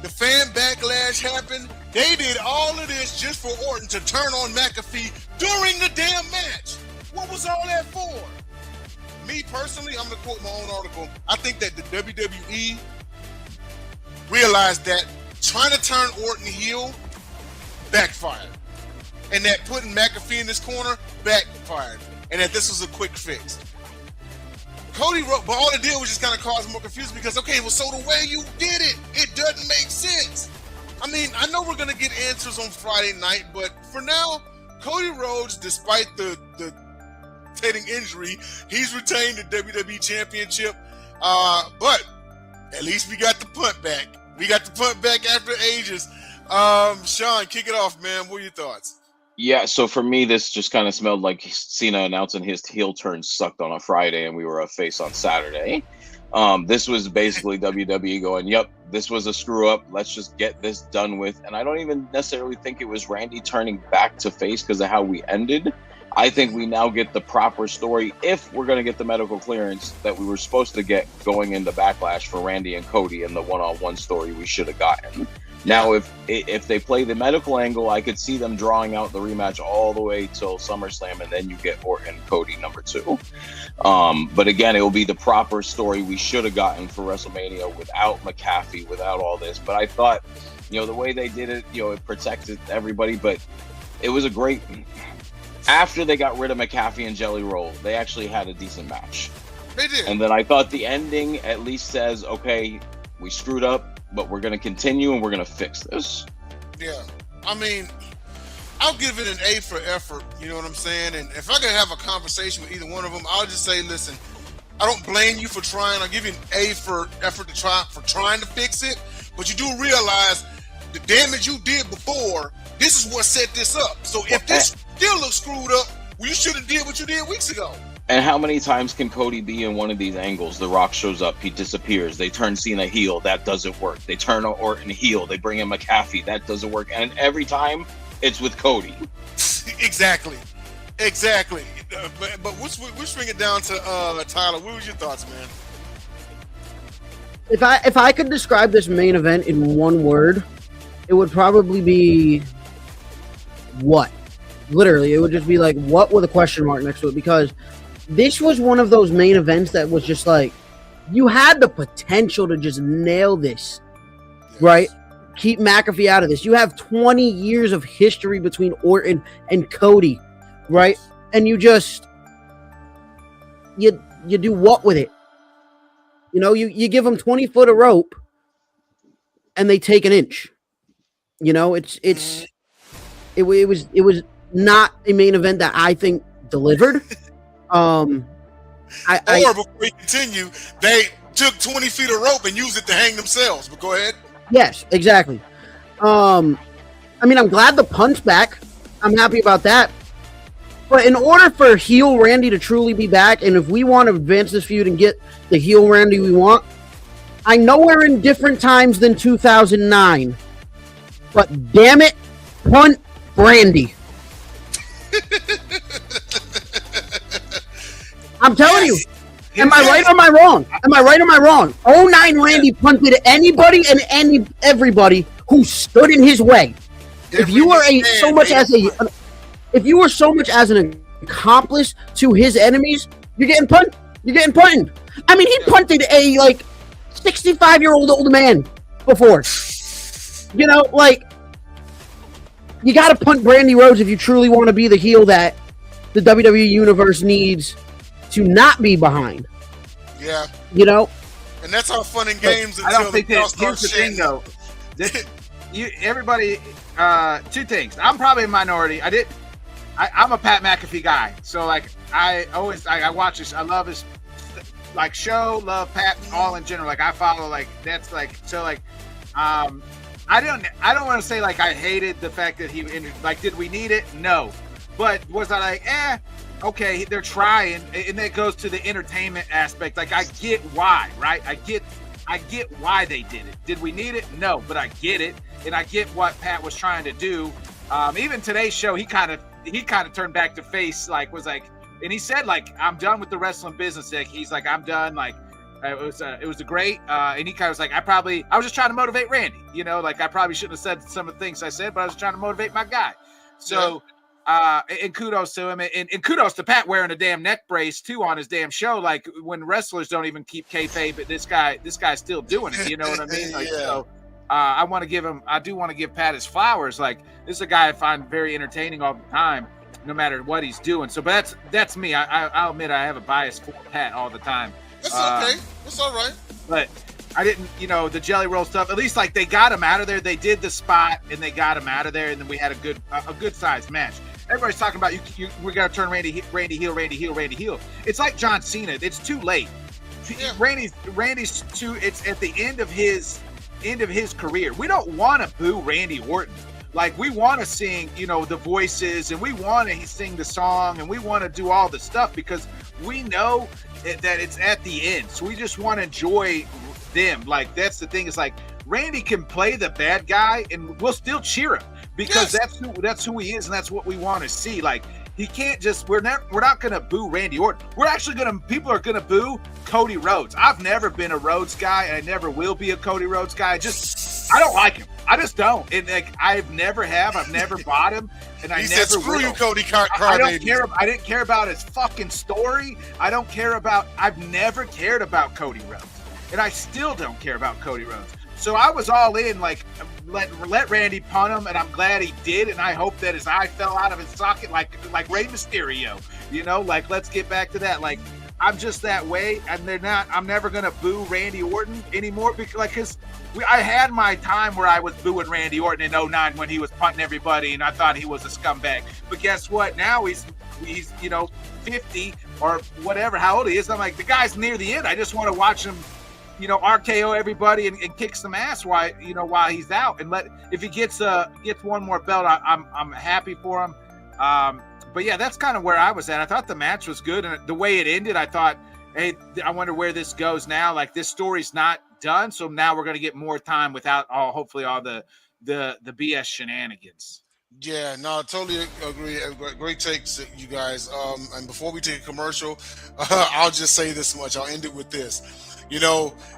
The fan backlash happened. They did all of this just for Orton to turn on McAfee during the damn match. What was all that for? Me personally, I'm going to quote my own article. I think that the WWE realized that trying to turn Orton heel backfired. And that putting McAfee in this corner backfired. And that this was a quick fix. Cody wrote, but all it did was just kind of cause more confusion because, okay, well, so the way you did it, it doesn't make sense. I mean, I know we're going to get answers on Friday night, but for now, Cody Rhodes, despite the injury, he's retained the WWE Championship. But at least we got the punt back. We got the punt back after ages. Sean, kick it off, man. What are your thoughts? Yeah, so for me, this just kind of smelled like Cena announcing his heel turn sucked on a Friday and we were a face on Saturday. This was basically WWE going, yep, this was a screw up. Let's just get this done with. And I don't even necessarily think it was Randy turning back to face because of how we ended. I think we now get the proper story if we're going to get the medical clearance that we were supposed to get going into Backlash for Randy and Cody and the one-on-one story we should have gotten. Now, if they play the medical angle, I could see them drawing out the rematch all the way till SummerSlam, and then you get Orton Cody number 2. But again, it will be the proper story we should have gotten for WrestleMania without McAfee, without all this. But I thought, the way they did it, it protected everybody. But it was a great. After they got rid of McAfee and Jelly Roll, they actually had a decent match. They did. And then I thought the ending at least says, okay, we screwed up, but we're going to continue and we're going to fix this. Yeah. I mean, I'll give it an A for effort. You know what I'm saying? And if I could have a conversation with either one of them, I'll just say, listen, I don't blame you for trying. I'll give you an A for effort for trying to fix it. But you do realize the damage you did before, this is what set this up. So if this still looks screwed up, well, you should have did what you did weeks ago. And how many times can Cody be in one of these angles? The Rock shows up, he disappears. They turn Cena heel, that doesn't work. They turn Orton heel, they bring in McAfee, that doesn't work. And every time, it's with Cody. Exactly. But we'll swing it down to Tyler. What was your thoughts, man? If I could describe this main event in one word, it would probably be what? Literally, it would just be like what with a question mark next to it, because this was one of those main events that was just like, you had the potential to just nail this, yes. Right? Keep McAfee out of this. You have 20 years of history between Orton and Cody, right? And you just, you do what with it? You give them 20 foot of rope and they take an inch. It was not a main event that I think delivered. Before you continue, they took 20 feet of rope and used it to hang themselves. But go ahead. Yes, exactly. I'm glad the punt's back. I'm happy about that. But in order for heel Randy to truly be back, and if we want to advance this feud and get the heel Randy we want, I know we're in different times than 2009, but damn it, punt Randy. I'm telling you. Am I right or am I wrong? 09 Randy punted anybody and everybody who stood in his way. If you were so much as an accomplice to his enemies, you're getting punted. I mean, he punted a 65-year-old old man before. You got to punt Brandy Rhodes if you truly want to be the heel that the WWE Universe needs to not be behind. Yeah. And that's all fun and games. I don't think that. Here's the thing, though. Everybody. 2 things. I'm probably a minority. I'm a Pat McAfee guy. So I watch this. I love his show. Love Pat all in general. I follow that's so. I don't want to say I hated the fact that he did we need it? No. But was I okay, they're trying, and that goes to the entertainment aspect. I get why, right? I get why they did it. Did we need it? No, but I get it, and I get what Pat was trying to do. Even today's show, he kind of turned back to face, and he said I'm done with the wrestling business. He's I'm done. It was a great, and he kind of was I was just trying to motivate Randy. I probably shouldn't have said some of the things I said, but I was trying to motivate my guy. So. Yeah. And kudos to him, and kudos to Pat wearing a damn neck brace too on his damn show. When wrestlers don't even keep kayfabe, but this guy's still doing it. You know what I mean? Yeah. So, I do want to give Pat his flowers. This is a guy I find very entertaining all the time, no matter what he's doing. So, but that's me. I'll admit I have a bias for Pat all the time. That's okay. That's all right. But I didn't, the Jelly Roll stuff. At least they got him out of there. They did the spot and they got him out of there, and then we had a good sized match. Everybody's talking about we got to turn Randy heel. It's like John Cena. It's too late. Yeah. Randy's too. It's at the end of his career. We don't want to boo Randy Orton. We want to sing, the voices, and we want to sing the song, and we want to do all the stuff because we know that it's at the end. So we just want to enjoy them. That's the thing. It's Randy can play the bad guy, and we'll still cheer him. Because that's who he is, and that's what we want to see. He can't just. We're not gonna boo Randy Orton. People are gonna boo Cody Rhodes. I've never been a Rhodes guy, and I never will be a Cody Rhodes guy. I don't like him. I just don't. And like I've never bought him, and I He never said, "Screw will. you, Cody I don't Crybaby." care. I didn't care about his fucking story. I've never cared about Cody Rhodes, and I still don't care about Cody Rhodes. So I was all in, like, let Randy punt him, and I'm glad he did. And I hope that his eye fell out of his socket, like Rey Mysterio. You know, like, let's get back to that. Like, I'm just that way, and I'm never gonna boo Randy Orton anymore because I had my time where I was booing Randy Orton in 2009 when he was punting everybody, and I thought he was a scumbag. But guess what? Now he's 50 or whatever, how old he is. I'm like, the guy's near the end. I just want to watch him, RKO everybody and kick some ass while he's out. And if he gets one more belt, I'm happy for him. But yeah, that's kind of where I was at. I thought the match was good, and the way it ended, I thought, hey, I wonder where this goes now. Like, this story's not done, so now we're going to get more time without hopefully all the BS shenanigans. Yeah, no, I totally agree. Great takes, you guys. And before we take a commercial, I'll just say this much. I'll end it with this.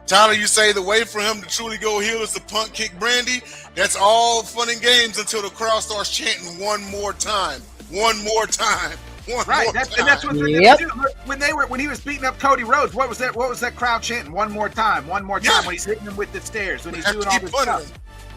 Tyler, you say the way for him to truly go heel is to punt kick Brandy. That's all fun and games until the crowd starts chanting one more time. One more time. Right, and that's what they're gonna do. When he was beating up Cody Rhodes, what was that crowd chanting? One more time, when he's hitting him with the stairs, when he's doing all this stuff.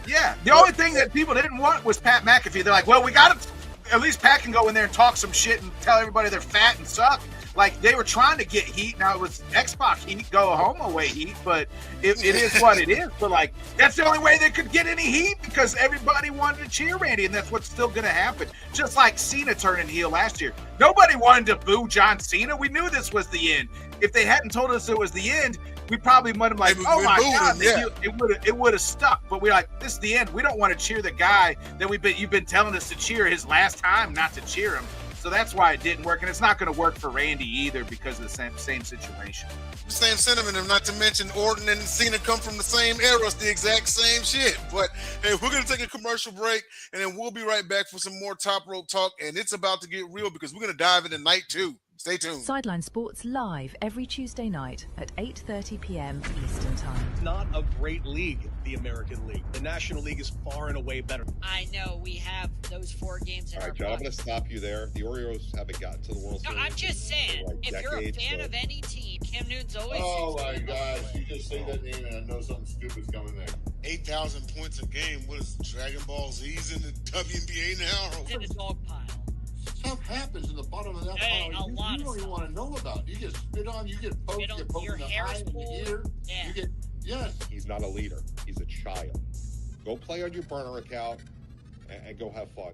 Yeah, the only thing that people didn't want was Pat McAfee. They're like, well, we got to, at least Pat can go in there and talk some shit and tell everybody they're fat and suck. Like, they were trying to get heat. Now it was X-Pac heat, go home away heat, but it is what it is. But like, that's the only way they could get any heat because everybody wanted to cheer Randy, and that's what's still going to happen. Just like Cena turning heel last year. Nobody wanted to boo John Cena. We knew this was the end. If they hadn't told us it was the end, we probably would have like, oh my God, it would have stuck. But we're like, this is the end. We don't want to cheer the guy that you've been telling us to cheer his last time, not to cheer him. So that's why it didn't work, and it's not going to work for Randy either because of the same situation. The same sentiment, and not to mention Orton and Cena come from the same era. It's the exact same shit. But hey, we're going to take a commercial break, and then we'll be right back for some more Top Rope talk, and it's about to get real because we're going to dive into night 2. Stay tuned. Sideline Sports live every Tuesday night at 8:30 p.m. Eastern Time. It's not a great league, the American League. The National League is far and away better. I know we have those 4 games in All our right, John, I'm book. going to stop you there. The Orioles haven't gotten to the World Series. No, I'm just saying, like if you're a decades, fan so- of any team, Cam Newton's always. Oh my gosh, you just say that name and I know something stupid's coming there. 8,000 points a game. What is Dragon Ball Z's in the WNBA now? It's in the dog pile. Stuff happens in the bottom of that Hey, pile a you lot don't of even stuff. want to know about. You get spit on, you get poked, Spit you on, get poked your in the hair eye, is in the pulled. ear. Yeah. You get, yes. He's not a leader. He's a child. Go play on your burner account and go have fun.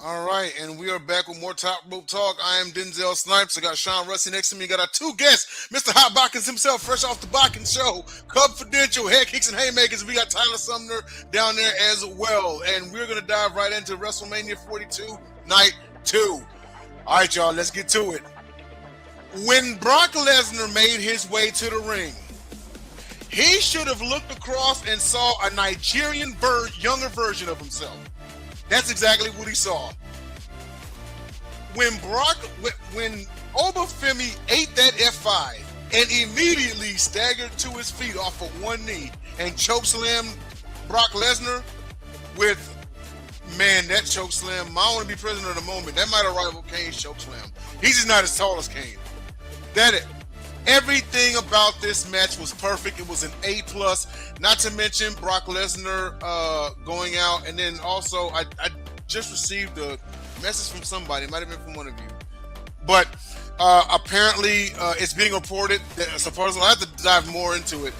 All right, and we are back with more Top Rope Talk. I am Denzel Snipes. I got Sean Rusty next to me. Got our 2 guests, Mr. Hot Bockins himself, fresh off the Bockins show, Confidential, Head Kicks and Haymakers. We got Tyler Sumner down there as well, and we're going to dive right into WrestleMania 42, Night 2. All right, y'all, let's get to it. When Brock Lesnar made his way to the ring, he should have looked across and saw a Nigerian younger version of himself. That's exactly what he saw. When Obafemi ate that F5 and immediately staggered to his feet off of one knee and chokeslammed Brock Lesnar with, man, that chokeslam, I want to be president of the moment. That might have rivaled Kane's chokeslam. He's just not as tall as Kane. Everything about this match was perfect. It was an A+. Not to mention Brock Lesnar going out, and then also I just received a message from somebody. It might have been from one of you, but apparently it's being reported that supposedly, I have to dive more into it,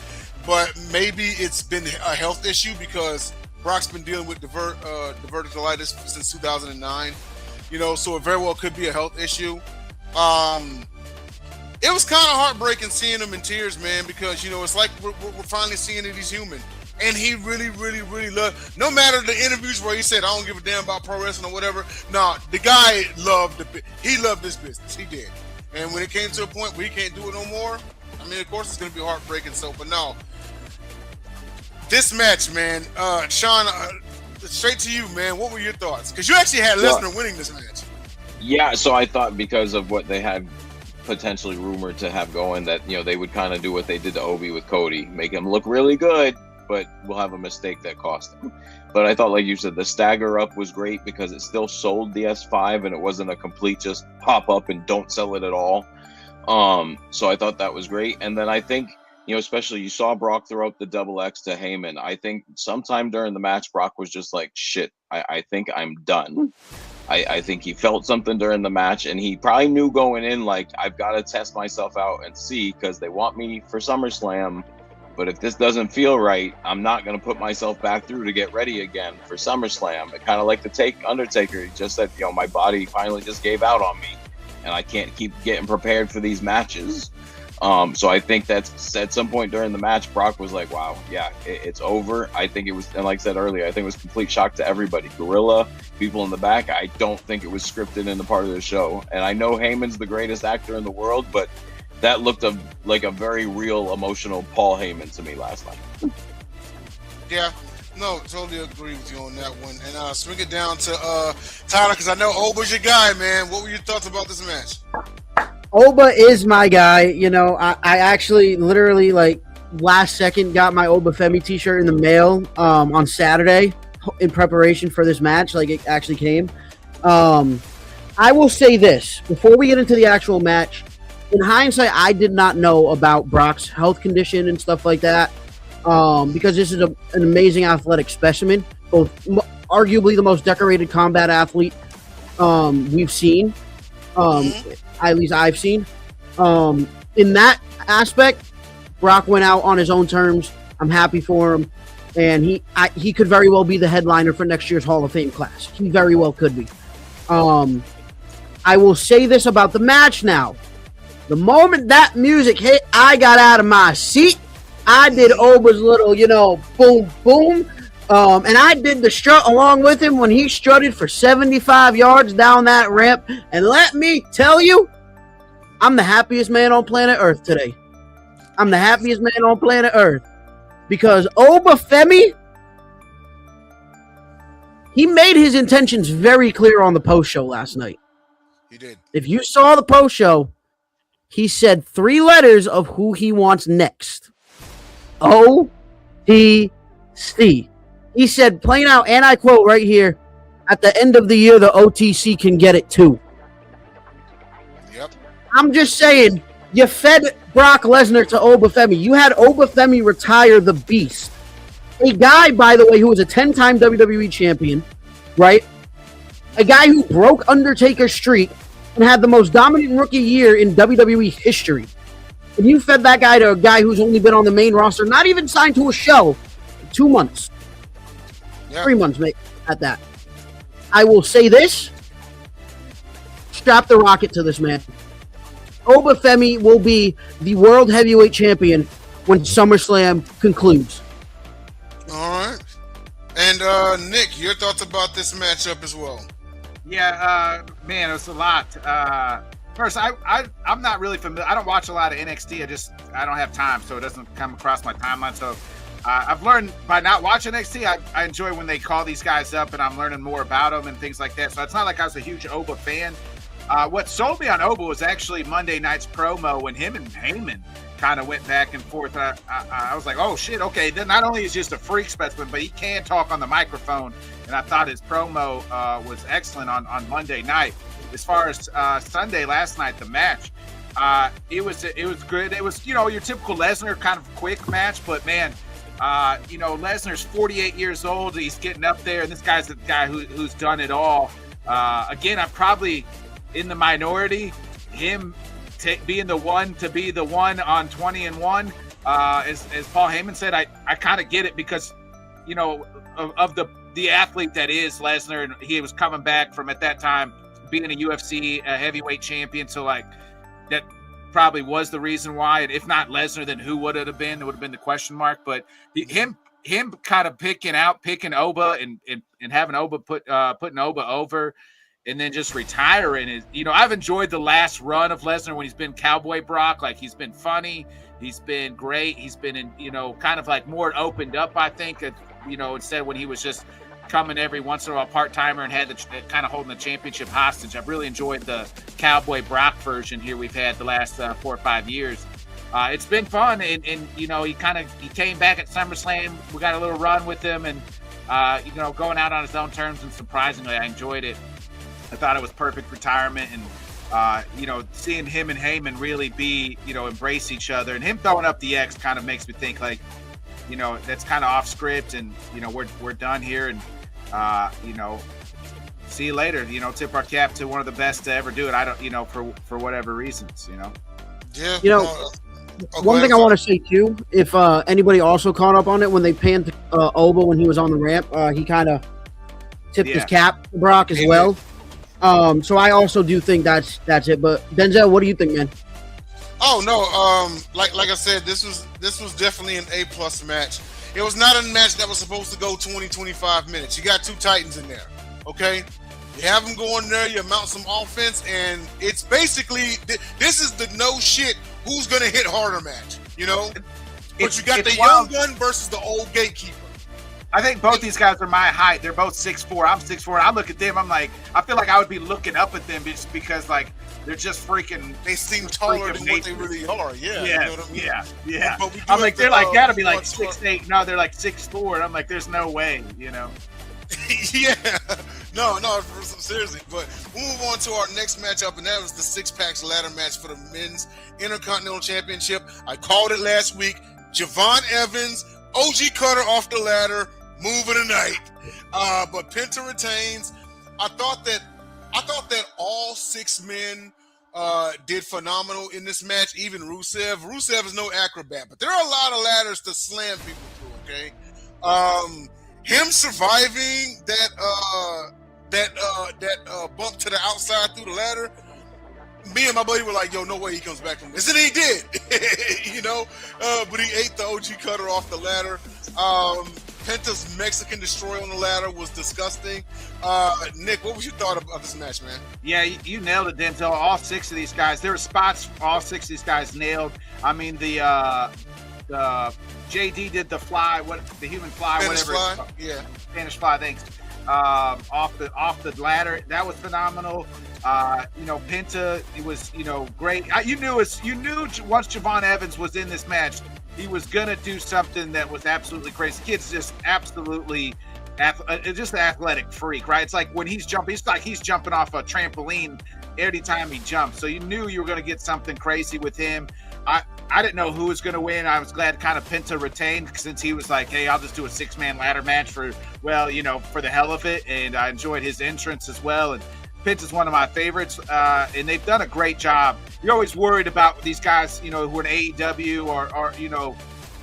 but maybe it's been a health issue because Brock's been dealing with diverticulitis since 2009. So it very well could be a health issue. It was kind of heartbreaking seeing him in tears, man, because, it's like we're finally seeing that he's human. And he really, really, really loved, no matter the interviews where he said, I don't give a damn about pro wrestling or whatever. No, the guy loved this business. He did. And when it came to a point where he can't do it no more, I mean, of course it's going to be heartbreaking. So, but no. This match, man, Sean, straight to you, man. What were your thoughts? Because you actually had Lesnar winning this match. Yeah, so I thought because of what they had potentially rumored to have going that, they would kind of do what they did to Obi with Cody, make him look really good, but will have a mistake that cost him. But I thought, like you said, the stagger up was great because it still sold the S5 and it wasn't a complete just pop up and don't sell it at all. So I thought that was great. And then I think, especially you saw Brock throw up the double X to Heyman. I think sometime during the match, Brock was just like, shit, I think I'm done. I think he felt something during the match, and he probably knew going in, like, I've got to test myself out and see, because they want me for SummerSlam. But if this doesn't feel right, I'm not going to put myself back through to get ready again for SummerSlam. It kind of like the Undertaker. He just said, my body finally just gave out on me, and I can't keep getting prepared for these matches. So I think that's at some point during the match, Brock was like, wow, yeah, it's over. I think it was, and like I said earlier, I think it was complete shock to everybody. Gorilla, people in the back, I don't think it was scripted in the part of the show. And I know Heyman's the greatest actor in the world, but that looked like a very real, emotional Paul Heyman to me last night. Yeah, no, totally agree with you on that one. And swing it down to Tyler, because I know Oba's your guy, man. What were your thoughts about this match? Oba is my guy. I actually literally last second got my Oba Femi t-shirt in the mail on Saturday in preparation for this match. It actually came. I will say this before we get into the actual match. In hindsight, I did not know about Brock's health condition and stuff like that because this is an amazing athletic specimen, both arguably the most decorated combat athlete we've seen. At least I've seen. In that aspect, Brock went out on his own terms. I'm happy for him, and he could very well be the headliner for next year's Hall of Fame class. He very well could be. I will say this about the match now. The moment that music hit, I got out of my seat. I did Oba's little, boom, boom. And I did the strut along with him when he strutted for 75 yards down that ramp. And let me tell you, I'm the happiest man on planet Earth today. I'm the happiest man on planet Earth. Because Oba Femi, he made his intentions very clear on the post show last night. He did. If you saw the post show, he said 3 letters of who he wants next. OTC. He said, plain out, and I quote right here, at the end of the year, the OTC can get it too. Yep. I'm just saying, you fed Brock Lesnar to Oba Femi. You had Oba Femi retire the beast. A guy, by the way, who was a 10-time WWE champion, right? A guy who broke Undertaker's streak and had the most dominant rookie year in WWE history. And you fed that guy to a guy who's only been on the main roster, not even signed to a show, 2 months. Yep. 3 months, mate, at that. I will say this. Strap the rocket to this man. Oba Femi will be the World Heavyweight Champion when SummerSlam concludes. All right. And Nick, your thoughts about this matchup as well? Yeah, man, it was a lot. First, I'm not really familiar. I don't watch a lot of NXT. I don't have time, so it doesn't come across my timeline. So I've learned by not watching NXT, I enjoy when they call these guys up and I'm learning more about them and things like that. So it's not like I was a huge Oba fan. What sold me on Oba was actually Monday night's promo when him and Heyman kind of went back and forth. I was like, oh shit, okay. Then not only is he just a freak specimen, but he can talk on the microphone. And I thought his promo was excellent on Monday night. As far as Sunday last night, the match, it was good. It was your typical Lesnar kind of quick match, but man, Lesnar's 48 years old. He's getting up there, and this guy's the guy who's done it all. Again, I'm probably in the minority. Him being the one to be the one on 20-1, as Paul Heyman said, I kind of get it because of the athlete that is Lesnar, and he was coming back from at that time being a UFC heavyweight champion. So that probably was the reason why. And if not Lesnar, then who would it have been? It would have been the question mark. But him kind of picking Oba and having Oba putting Oba over, and then just retiring is, I've enjoyed the last run of Lesnar when he's been Cowboy Brock. He's been funny, he's been great, he's been in, kind of more opened up, I think, instead when he was just coming every once in a while part-timer and had kind of holding the championship hostage. I've really enjoyed the Cowboy Brock version here we've had the last 4 or 5 years. it's been fun, and you know, he came back at SummerSlam. We got a little run with him, and you know, going out on his own terms, and surprisingly, I enjoyed it. I thought it was perfect retirement, and you know, seeing him and Heyman really be, you know, embrace each other, and him throwing up the X kind of makes me think like, you know, that's kind of off script, and you know, we're done here, and you know, see you later. You know, tip our cap to one of the best to ever do it. I don't, you know, for whatever reasons, you know. Yeah. You know, one thing I want to say too, if anybody also caught up on it when they panned Oba when he was on the ramp, he kind of tipped his cap to Brock as well. So I also do think that's it. But Denzel, what do you think, man? Oh no, like I said, this was definitely an A+ match. It was not a match that was supposed to go 20-25 minutes. You got two Titans in there, okay? You have them go in there, you mount some offense, and it's basically this is the no shit who's gonna hit harder match, you know? But you got the young gun versus the old gatekeeper. I think both these guys are my height. They're both 6'4". I'm 6'4". I look at them, I'm like, I feel like I would be looking up at them just because like they're just freaking. They seem taller than what they really are. Yeah, you know what I mean? Yeah. But I'm like, they're like gotta be like 6'8". No, they're like 6'4". And I'm like, there's no way, you know. Yeah, no, seriously. But we'll move on to our next matchup, and that was the Six Packs ladder match for the Men's Intercontinental Championship. I called it last week. Javon Evans, OG Cutter off the ladder, move of the night. But Penta retains. I thought that all six men did phenomenal in this match. Even Rusev. Rusev is no acrobat, but there are a lot of ladders to slam people through. Okay. Him surviving that bump to the outside through the ladder, me and my buddy were like, yo, no way he comes back from this. And he did, you know, but he ate the OG Cutter off the ladder. Penta's Mexican Destroyer on the ladder was disgusting. Nick, what was your thought of this match, man? Yeah, you nailed it, Denzel. All six of these guys, there were spots all six of these guys nailed. I mean, the JD did the human fly, Spanish whatever. fly? Yeah. Spanish fly, thanks. Off the ladder, that was phenomenal. You know, Penta, it was, you know, great. You knew once Javon Evans was in this match, he was gonna do something that was absolutely crazy. Kid's just absolutely just an athletic freak, right? It's like when he's jumping, it's like he's jumping off a trampoline every time he jumps. So you knew you were gonna get something crazy with him. I didn't know who was going to win. I was glad kind of Penta retained since he was like, hey, I'll just do a six-man ladder match for the hell of it. And I enjoyed his entrance as well. And Penta's one of my favorites. And they've done a great job. You're always worried about these guys, you know, who are in AEW or you know,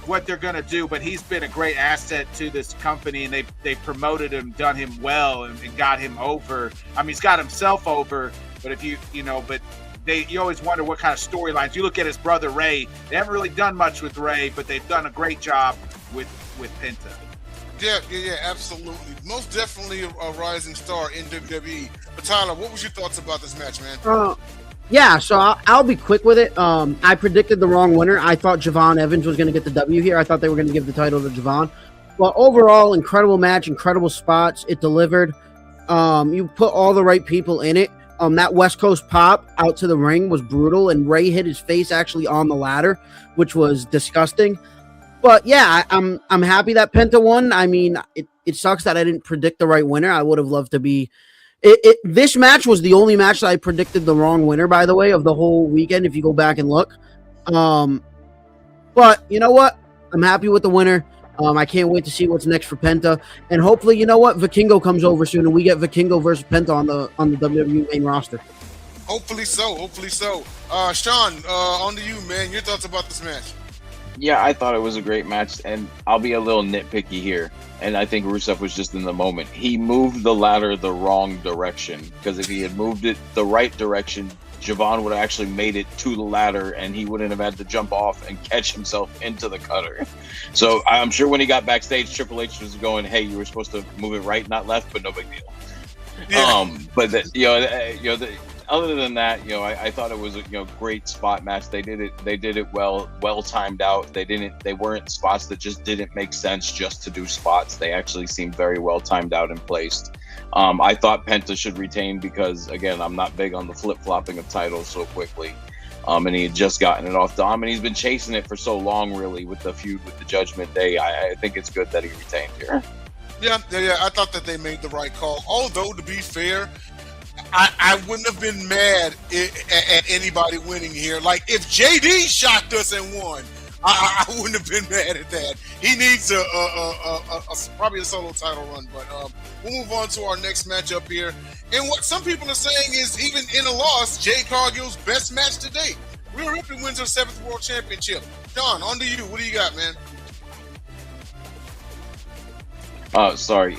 what they're going to do. But he's been a great asset to this company, and they've promoted him, done him well, and got him over. I mean, he's got himself over. But if you always wonder what kind of storylines. You look at his brother Ray. They haven't really done much with Ray, but they've done a great job with Penta. Yeah, absolutely. Most definitely a rising star in WWE. But Tyler, what was your thoughts about this match, man? Yeah, so I'll be quick with it. I predicted the wrong winner. I thought Javon Evans was going to get the W here. I thought they were going to give the title to Javon. But overall, incredible match, incredible spots. It delivered. You put all the right people in it. That West Coast pop out to the ring was brutal, and Ray hit his face actually on the ladder, which was disgusting. But yeah, I'm happy that Penta won. I mean, it sucks that I didn't predict the right winner. I would have loved to be. This match was the only match that I predicted the wrong winner, by the way, of the whole weekend. If you go back and look, but you know what? I'm happy with the winner. I can't wait to see what's next for Penta, and hopefully, you know what, Vikingo comes over soon, and we get Vikingo versus Penta on the WWE main roster. Hopefully so. Sean, on to you, man. Your thoughts about this match? Yeah, I thought it was a great match, and I'll be a little nitpicky here, and I think Rusev was just in the moment. He moved the ladder the wrong direction, because if he had moved it the right direction, Javon would have actually made it to the ladder, and he wouldn't have had to jump off and catch himself into the cutter. So I'm sure when he got backstage, Triple H was going, "Hey, you were supposed to move it right, not left, but no big deal." Yeah. Other than that, I thought it was a great spot match. They did it well timed out. They weren't spots that just didn't make sense just to do spots. They actually seemed very well timed out and placed. I thought Penta should retain because, again, I'm not big on the flip-flopping of titles so quickly. And he had just gotten it off Dom, and he's been chasing it for so long, really, with the feud with the Judgment Day. I think it's good that he retained here. Yeah. I thought that they made the right call. Although, to be fair, I wouldn't have been mad at anybody winning here. Like, if JD shocked us and won, I wouldn't have been mad at that. He needs probably a solo title run. But we'll move on to our next matchup here. And what some people are saying is, even in a loss, Jade Cargill's best match to date. Rhea Ripley wins her 7th World Championship. Don, on to you. What do you got, man? Sorry.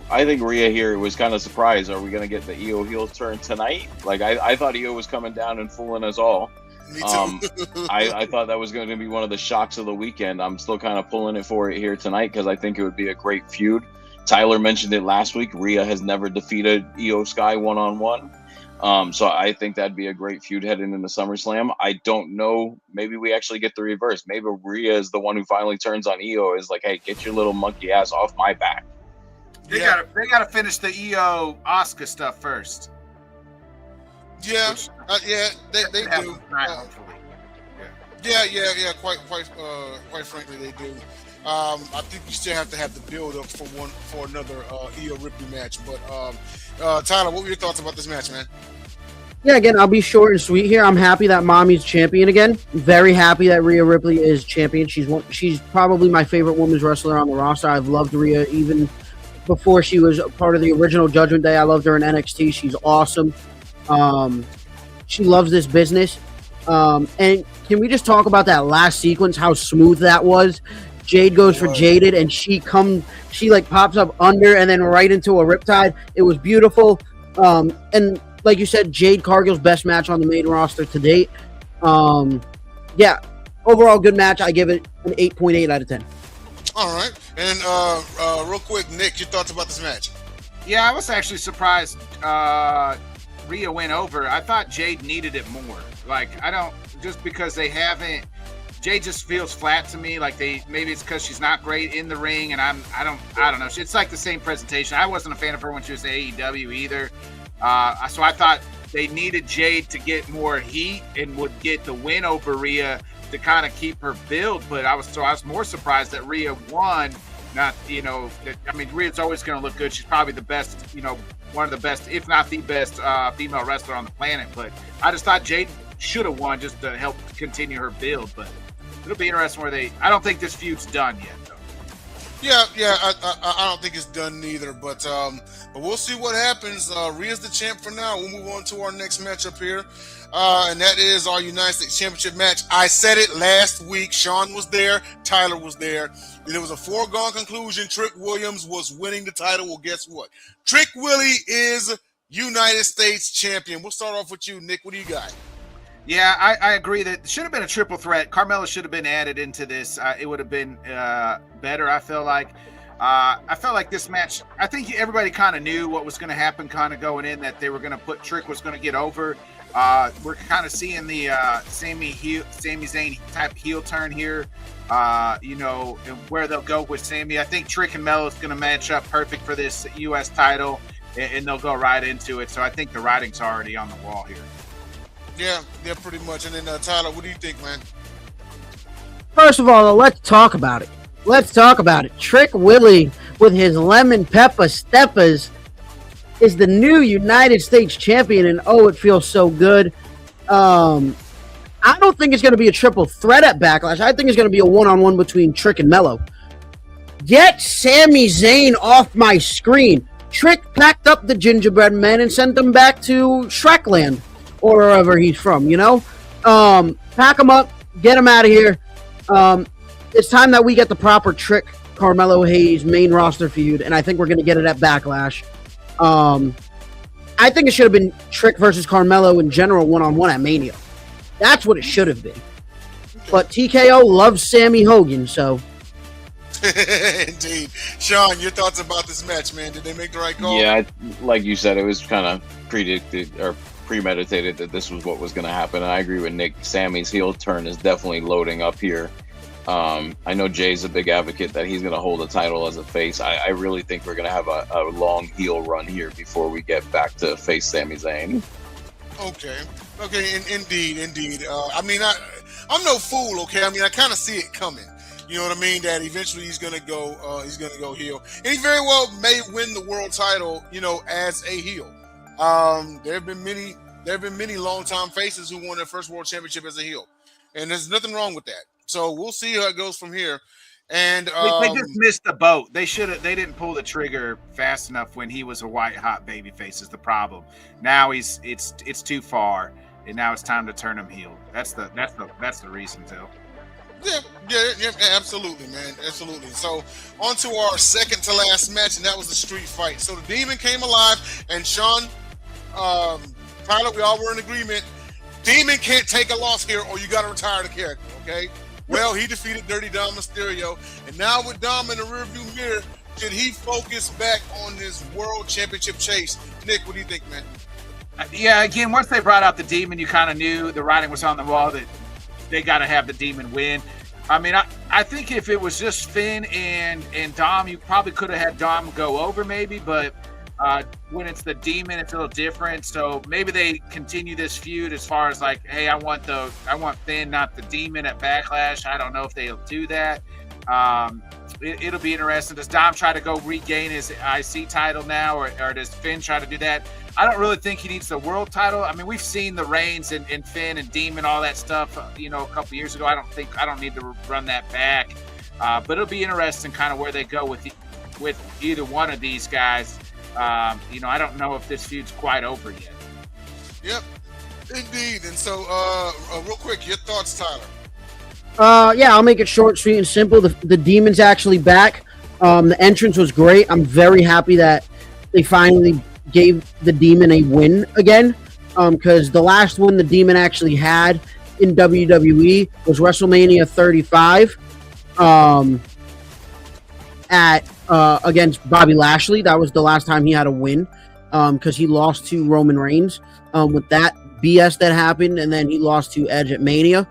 I think Rhea here was kind of surprised. Are we going to get the EO heel turn tonight? Like, I thought EO was coming down and fooling us all. Me too. I thought that was going to be one of the shocks of the weekend. I'm still kind of pulling it for it here tonight because I think it would be a great feud. Tyler mentioned it last week. Rhea has never defeated EO Sky one-on-one. So I think that'd be a great feud heading into SummerSlam. I don't know. Maybe we actually get the reverse. Maybe Rhea is the one who finally turns on EO. Is like, hey, get your little monkey ass off my back. They gotta finish the EO Oscar stuff first. Yeah, they do. Yeah. Quite frankly, they do. I think you still have to have the build up for another EO Ripley match. But Tyler, what were your thoughts about this match, man? Yeah, again, I'll be short and sweet here. I'm happy that Mommy's champion again. Very happy that Rhea Ripley is champion. She's probably my favorite women's wrestler on the roster. I've loved Rhea even before she was part of the original Judgment Day. I loved her in NXT. She's awesome. She loves this business. And can we just talk about that last sequence, how smooth that was? Jade goes for Jaded, and she like pops up under and then right into a riptide. It was beautiful. And like you said, Jade Cargill's best match on the main roster to date. Yeah, overall good match. I give it an 8.8 out of 10. All right. And real quick, Nick, your thoughts about this match? Yeah, I was actually surprised Rhea went over. I thought Jade needed it more. Like, just because they haven't, Jade just feels flat to me. Like maybe it's because she's not great in the ring, and I don't know. It's like the same presentation. I wasn't a fan of her when she was AEW either. So I thought they needed Jade to get more heat and would get the win over Rhea to kind of keep her build. But I was more surprised that Rhea won. Rhea's always going to look good. She's probably the best, one of the best, if not the best female wrestler on the planet. But I just thought Jade should have won just to help continue her build. But it'll be interesting I don't think this feud's done yet, though. Yeah, I don't think it's done neither, but we'll see what happens. Rhea's the champ for now. We'll move on to our next matchup here, and that is our United States Championship match. I said it last week. Sean was there. Tyler was there. And it was a foregone conclusion. Trick Williams was winning the title. Well, guess what? Trick Willie is United States champion. We'll start off with you, Nick. What do you got? Yeah, I agree that it should have been a triple threat. Carmella should have been added into this. It would have been better, I feel like. I felt like this match, I think everybody kind of knew what was going to happen kind of going in, that they were going to put Trick was going to get over. We're kind of seeing the Sami Zayn type heel turn here, and where they'll go with Sami. I think Trick and Melo is going to match up perfect for this U.S. title, and they'll go right into it. So I think the writing's already on the wall here. Yeah, pretty much. And then Tyler, what do you think, man? First of all, let's talk about it. Trick Willie with his lemon pepper steppers is the new United States champion, and it feels so good. I don't think it's going to be a triple threat at Backlash. I think it's going to be a one-on-one between Trick and Melo. Get Sami Zayn off my screen. Trick packed up the gingerbread man and sent them back to Shrekland, or wherever he's from, pack him up, get him out of here. It's time that we get the proper Trick Carmelo Hayes main roster feud, and I think we're going to get it at Backlash. I think it should have been Trick versus Carmelo in general one-on-one at Mania. That's what it should have been. But TKO loves Sammy Hogan, so. Indeed. Sean, your thoughts about this match, man? Did they make the right call? Yeah, like you said, it was kind of premeditated that this was what was going to happen. And I agree with Nick. Sammy's heel turn is definitely loading up here. I know Jay's a big advocate that he's going to hold the title as a face. I really think we're going to have a long heel run here before we get back to face Sami Zayn. Okay. Okay. Indeed. I mean, I'm no fool. Okay. I mean, I kind of see it coming. You know what I mean? That eventually he's gonna go. He's gonna go heel, and he very well may win the world title. You know, as a heel. There have been many. There have been many longtime faces who won their first world championship as a heel, and there's nothing wrong with that. So we'll see how it goes from here. And They just missed the boat. They should have. They didn't pull the trigger fast enough when he was a white hot baby face. Is the problem? Now it's too far, and now it's time to turn him heel. That's the reason, too. Yeah, absolutely, man, absolutely. So on to our second to last match, and that was the street fight. So the Demon came alive, and Sean, Tyler, we all were in agreement. Demon can't take a loss here, or you got to retire the character. Okay. Well, he defeated Dirty Dom Mysterio, and now with Dom in the rearview mirror, should he focus back on this world championship chase? Nick, what do you think, man? Yeah, again, once they brought out the Demon, you kind of knew the writing was on the wall that they got to have the Demon win. I mean, I think if it was just Finn and Dom, you probably could have had Dom go over maybe, but when it's the Demon, it's a little different. So maybe they continue this feud as far as like, hey, I want Finn, not the Demon at Backlash. I don't know if they'll do that. It'll be interesting. Does Dom try to go regain his IC title now, or does Finn try to do that? I don't really think he needs the world title. I mean, we've seen the Reigns and Finn and Demon, all that stuff, a couple years ago. I don't need to run that back. But it'll be interesting kind of where they go with either one of these guys. I don't know if this feud's quite over yet. Yep, indeed. And so, real quick, your thoughts, Tyler? Yeah, I'll make it short, sweet, and simple. The Demon's actually back. The entrance was great. I'm very happy that they finally gave the Demon a win again, because the last one the Demon actually had in WWE was WrestleMania 35 against Bobby Lashley. That was the last time he had a win, because he lost to Roman Reigns with that BS that happened, and then he lost to Edge at Mania.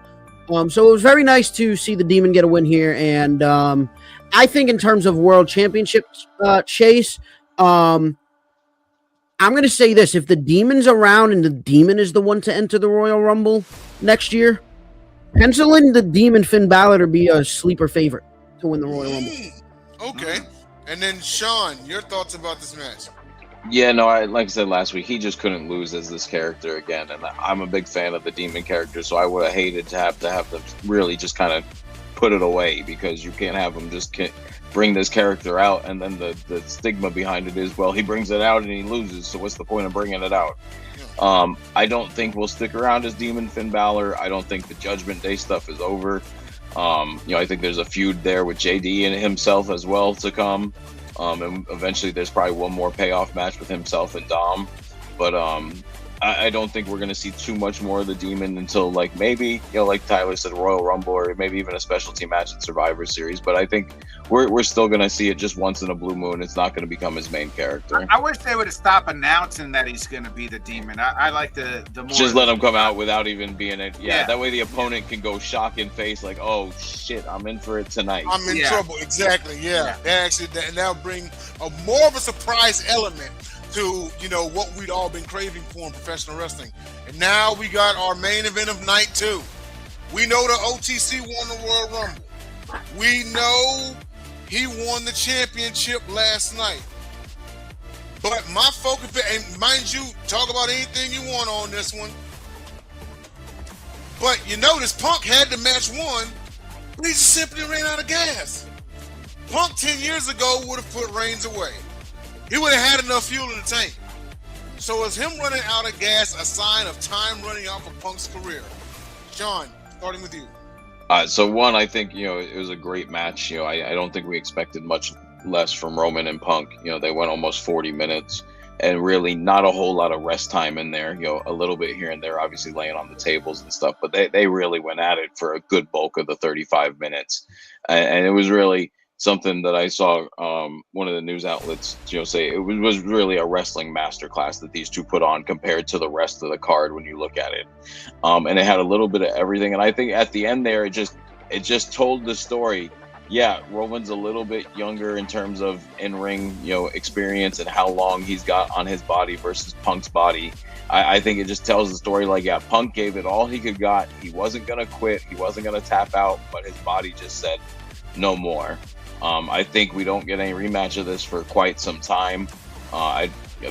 So it was very nice to see the Demon get a win here, and I think in terms of World Championship chase, I'm going to say this. If the Demon's around and the Demon is the one to enter the Royal Rumble next year, pencil in the Demon Finn Balor to be a sleeper favorite to win the Royal Rumble. Okay. And then, Sean, your thoughts about this match? Yeah, no, like I said last week, he just couldn't lose as this character again. And I'm a big fan of the Demon character, so I would have hated to have to really just kind of put it away, because you can't have him just bring this character out, and then the stigma behind it is, well, he brings it out and he loses, so what's the point of bringing it out? I don't think we'll stick around as Demon Finn Balor. I don't think the Judgment Day stuff is over. I think there's a feud there with JD and himself as well to come, and eventually there's probably one more payoff match with himself and Dom, but I don't think we're going to see too much more of the Demon until, like, maybe, like Tyler said, Royal Rumble, or maybe even a specialty match at Survivor Series. But I think we're still going to see it just once in a blue moon. It's not going to become his main character. I wish they would have stopped announcing that he's going to be the Demon. I like the more... Just let him come out without even being it. Yeah, that way the opponent can go shock and face, like, oh, shit, I'm in for it tonight. I'm in trouble. Exactly, yeah. That'll bring more of a surprise element to what we'd all been craving for in professional wrestling. And now we got our main event of night 2. We know the OTC won the Royal Rumble. We know he won the championship last night. But my focus, and mind you, talk about anything you want on this one, but you notice Punk had the match won, but he just simply ran out of gas. Punk 10 years ago would have put Reigns away. He would have had enough fuel in the tank. So is him running out of gas a sign of time running off of Punk's career? Sean, starting with you. So one, I think, it was a great match. I don't think we expected much less from Roman and Punk. They went almost 40 minutes and really not a whole lot of rest time in there. A little bit here and there, obviously laying on the tables and stuff, but they really went at it for a good bulk of the 35 minutes. And it was really something that I saw one of the news outlets, say it was really a wrestling masterclass that these two put on compared to the rest of the card when you look at it. And it had a little bit of everything. And I think at the end there, it just told the story Yeah, Roman's a little bit younger in terms of in-ring, experience and how long he's got on his body versus Punk's body. I think it just tells the story like, yeah, Punk gave it all he could got. He wasn't gonna quit. He wasn't gonna tap out, but his body just said no more. I think we don't get any rematch of this for quite some time.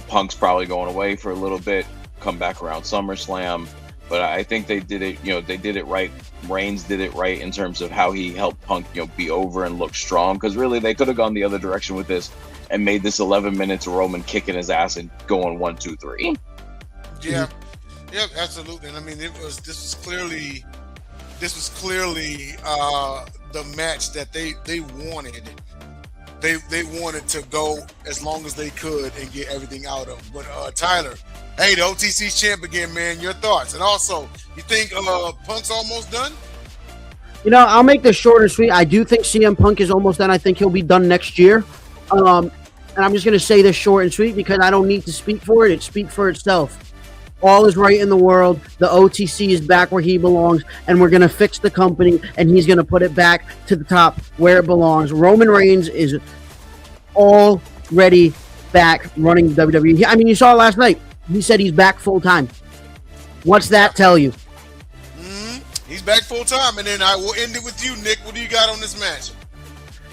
Punk's probably going away for a little bit, come back around SummerSlam. But I think they did it, they did it right. Reigns did it right in terms of how he helped Punk, be over and look strong. Because really, they could have gone the other direction with this and made this 11 minutes of Roman kicking his ass and going 1, 2, 3. Yeah, yep, absolutely. And I mean, this was clearly the match that they wanted. They wanted to go as long as they could and get everything out of. But Tyler, hey, the OTC's champ again, man. Your thoughts? And also, you think Punk's almost done? I'll make this short and sweet. I do think CM Punk is almost done. I think he'll be done next year. And I'm just going to say this short and sweet because I don't need to speak for it. It speaks for itself. All is right in the world. The OTC is back where he belongs, and we're going to fix the company, and he's going to put it back to the top where it belongs. Roman Reigns is already back running WWE. I mean, you saw last night. He said he's back full time. What's that tell you? He's back full time. And then I will end it with you, Nick. What do you got on this match?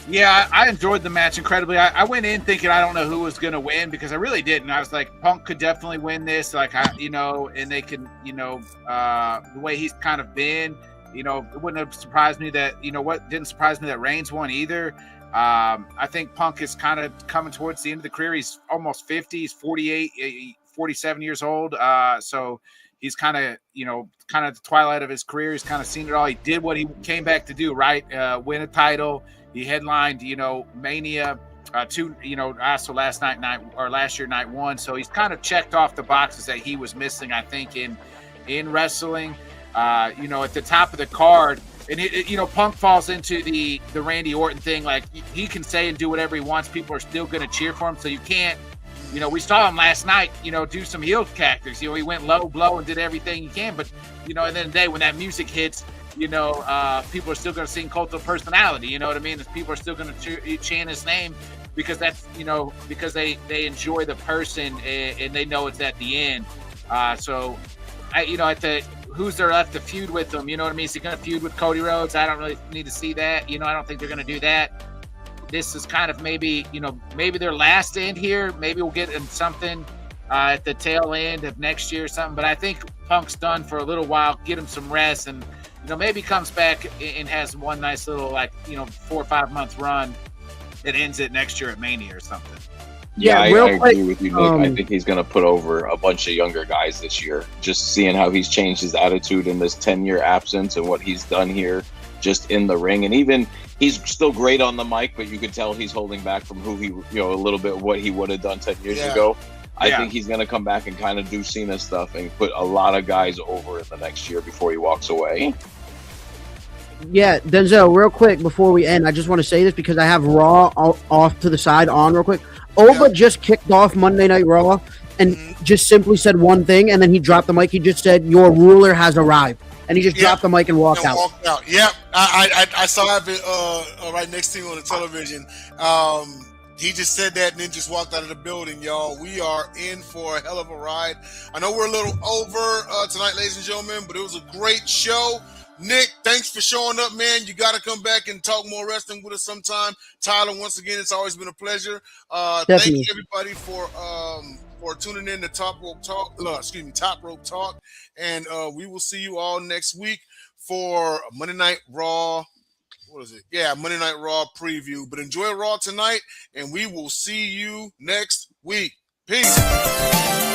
Yeah, I enjoyed the match incredibly. I went in thinking I don't know who was going to win because I really didn't. I was like, Punk could definitely win this, and they can, the way he's kind of been, it wouldn't have surprised me that, didn't surprise me that Reigns won either. I think Punk is kind of coming towards the end of the career. He's almost 50. He's 48, 47 years old. So he's kind of the twilight of his career. He's kind of seen it all. He did what he came back to do, right? Win a title. He headlined, Mania, also last year, night one. So he's kind of checked off the boxes that he was missing, I think, in wrestling. At the top of the card, and Punk falls into the Randy Orton thing. Like he can say and do whatever he wants. People are still going to cheer for him. So you can't, we saw him last night, do some heel tactics. He went low blow and did everything he can. But, at the end of the day, when that music hits, people are still going to sing Cult of Personality. You know what I mean? People are still going to chant his name because that's, because they enjoy the person and they know it's at the end. Who's there left to feud with them? You know what I mean? Is he going to feud with Cody Rhodes? I don't really need to see that. I don't think they're going to do that. This is kind of maybe their last end here. Maybe we'll get something at the tail end of next year or something. But I think Punk's done for a little while. Get him some rest and, maybe comes back and has one nice little 4 or 5 month run that ends it next year at Mania or something. Yeah, I agree with you, Nick. I think he's going to put over a bunch of younger guys this year. Just seeing how he's changed his attitude in this 10-year absence and what he's done here just in the ring. And even he's still great on the mic, but you could tell he's holding back from who he, a little bit what he would have done 10 years ago. I think he's going to come back and kind of do Cena stuff and put a lot of guys over in the next year before he walks away. Yeah, Denzel, real quick before we end, I just want to say this because I have Raw off to the side on real quick. Oba just kicked off Monday Night Raw and just simply said one thing, and then he dropped the mic. He just said, "Your ruler has arrived," and he just dropped the mic and walked out. Yep, I saw it right next to him on the television. He just said that and then just walked out of the building, y'all. We are in for a hell of a ride. I know we're a little over tonight, ladies and gentlemen, but it was a great show. Nick, thanks for showing up, man. You got to come back and talk more wrestling with us sometime. Tyler, once again, it's always been a pleasure. Thank you, everybody, for tuning in to Top Rope Talk. And we will see you all next week for Monday Night Raw. What is it? Yeah, Monday Night Raw preview. But enjoy Raw tonight, and we will see you next week. Peace.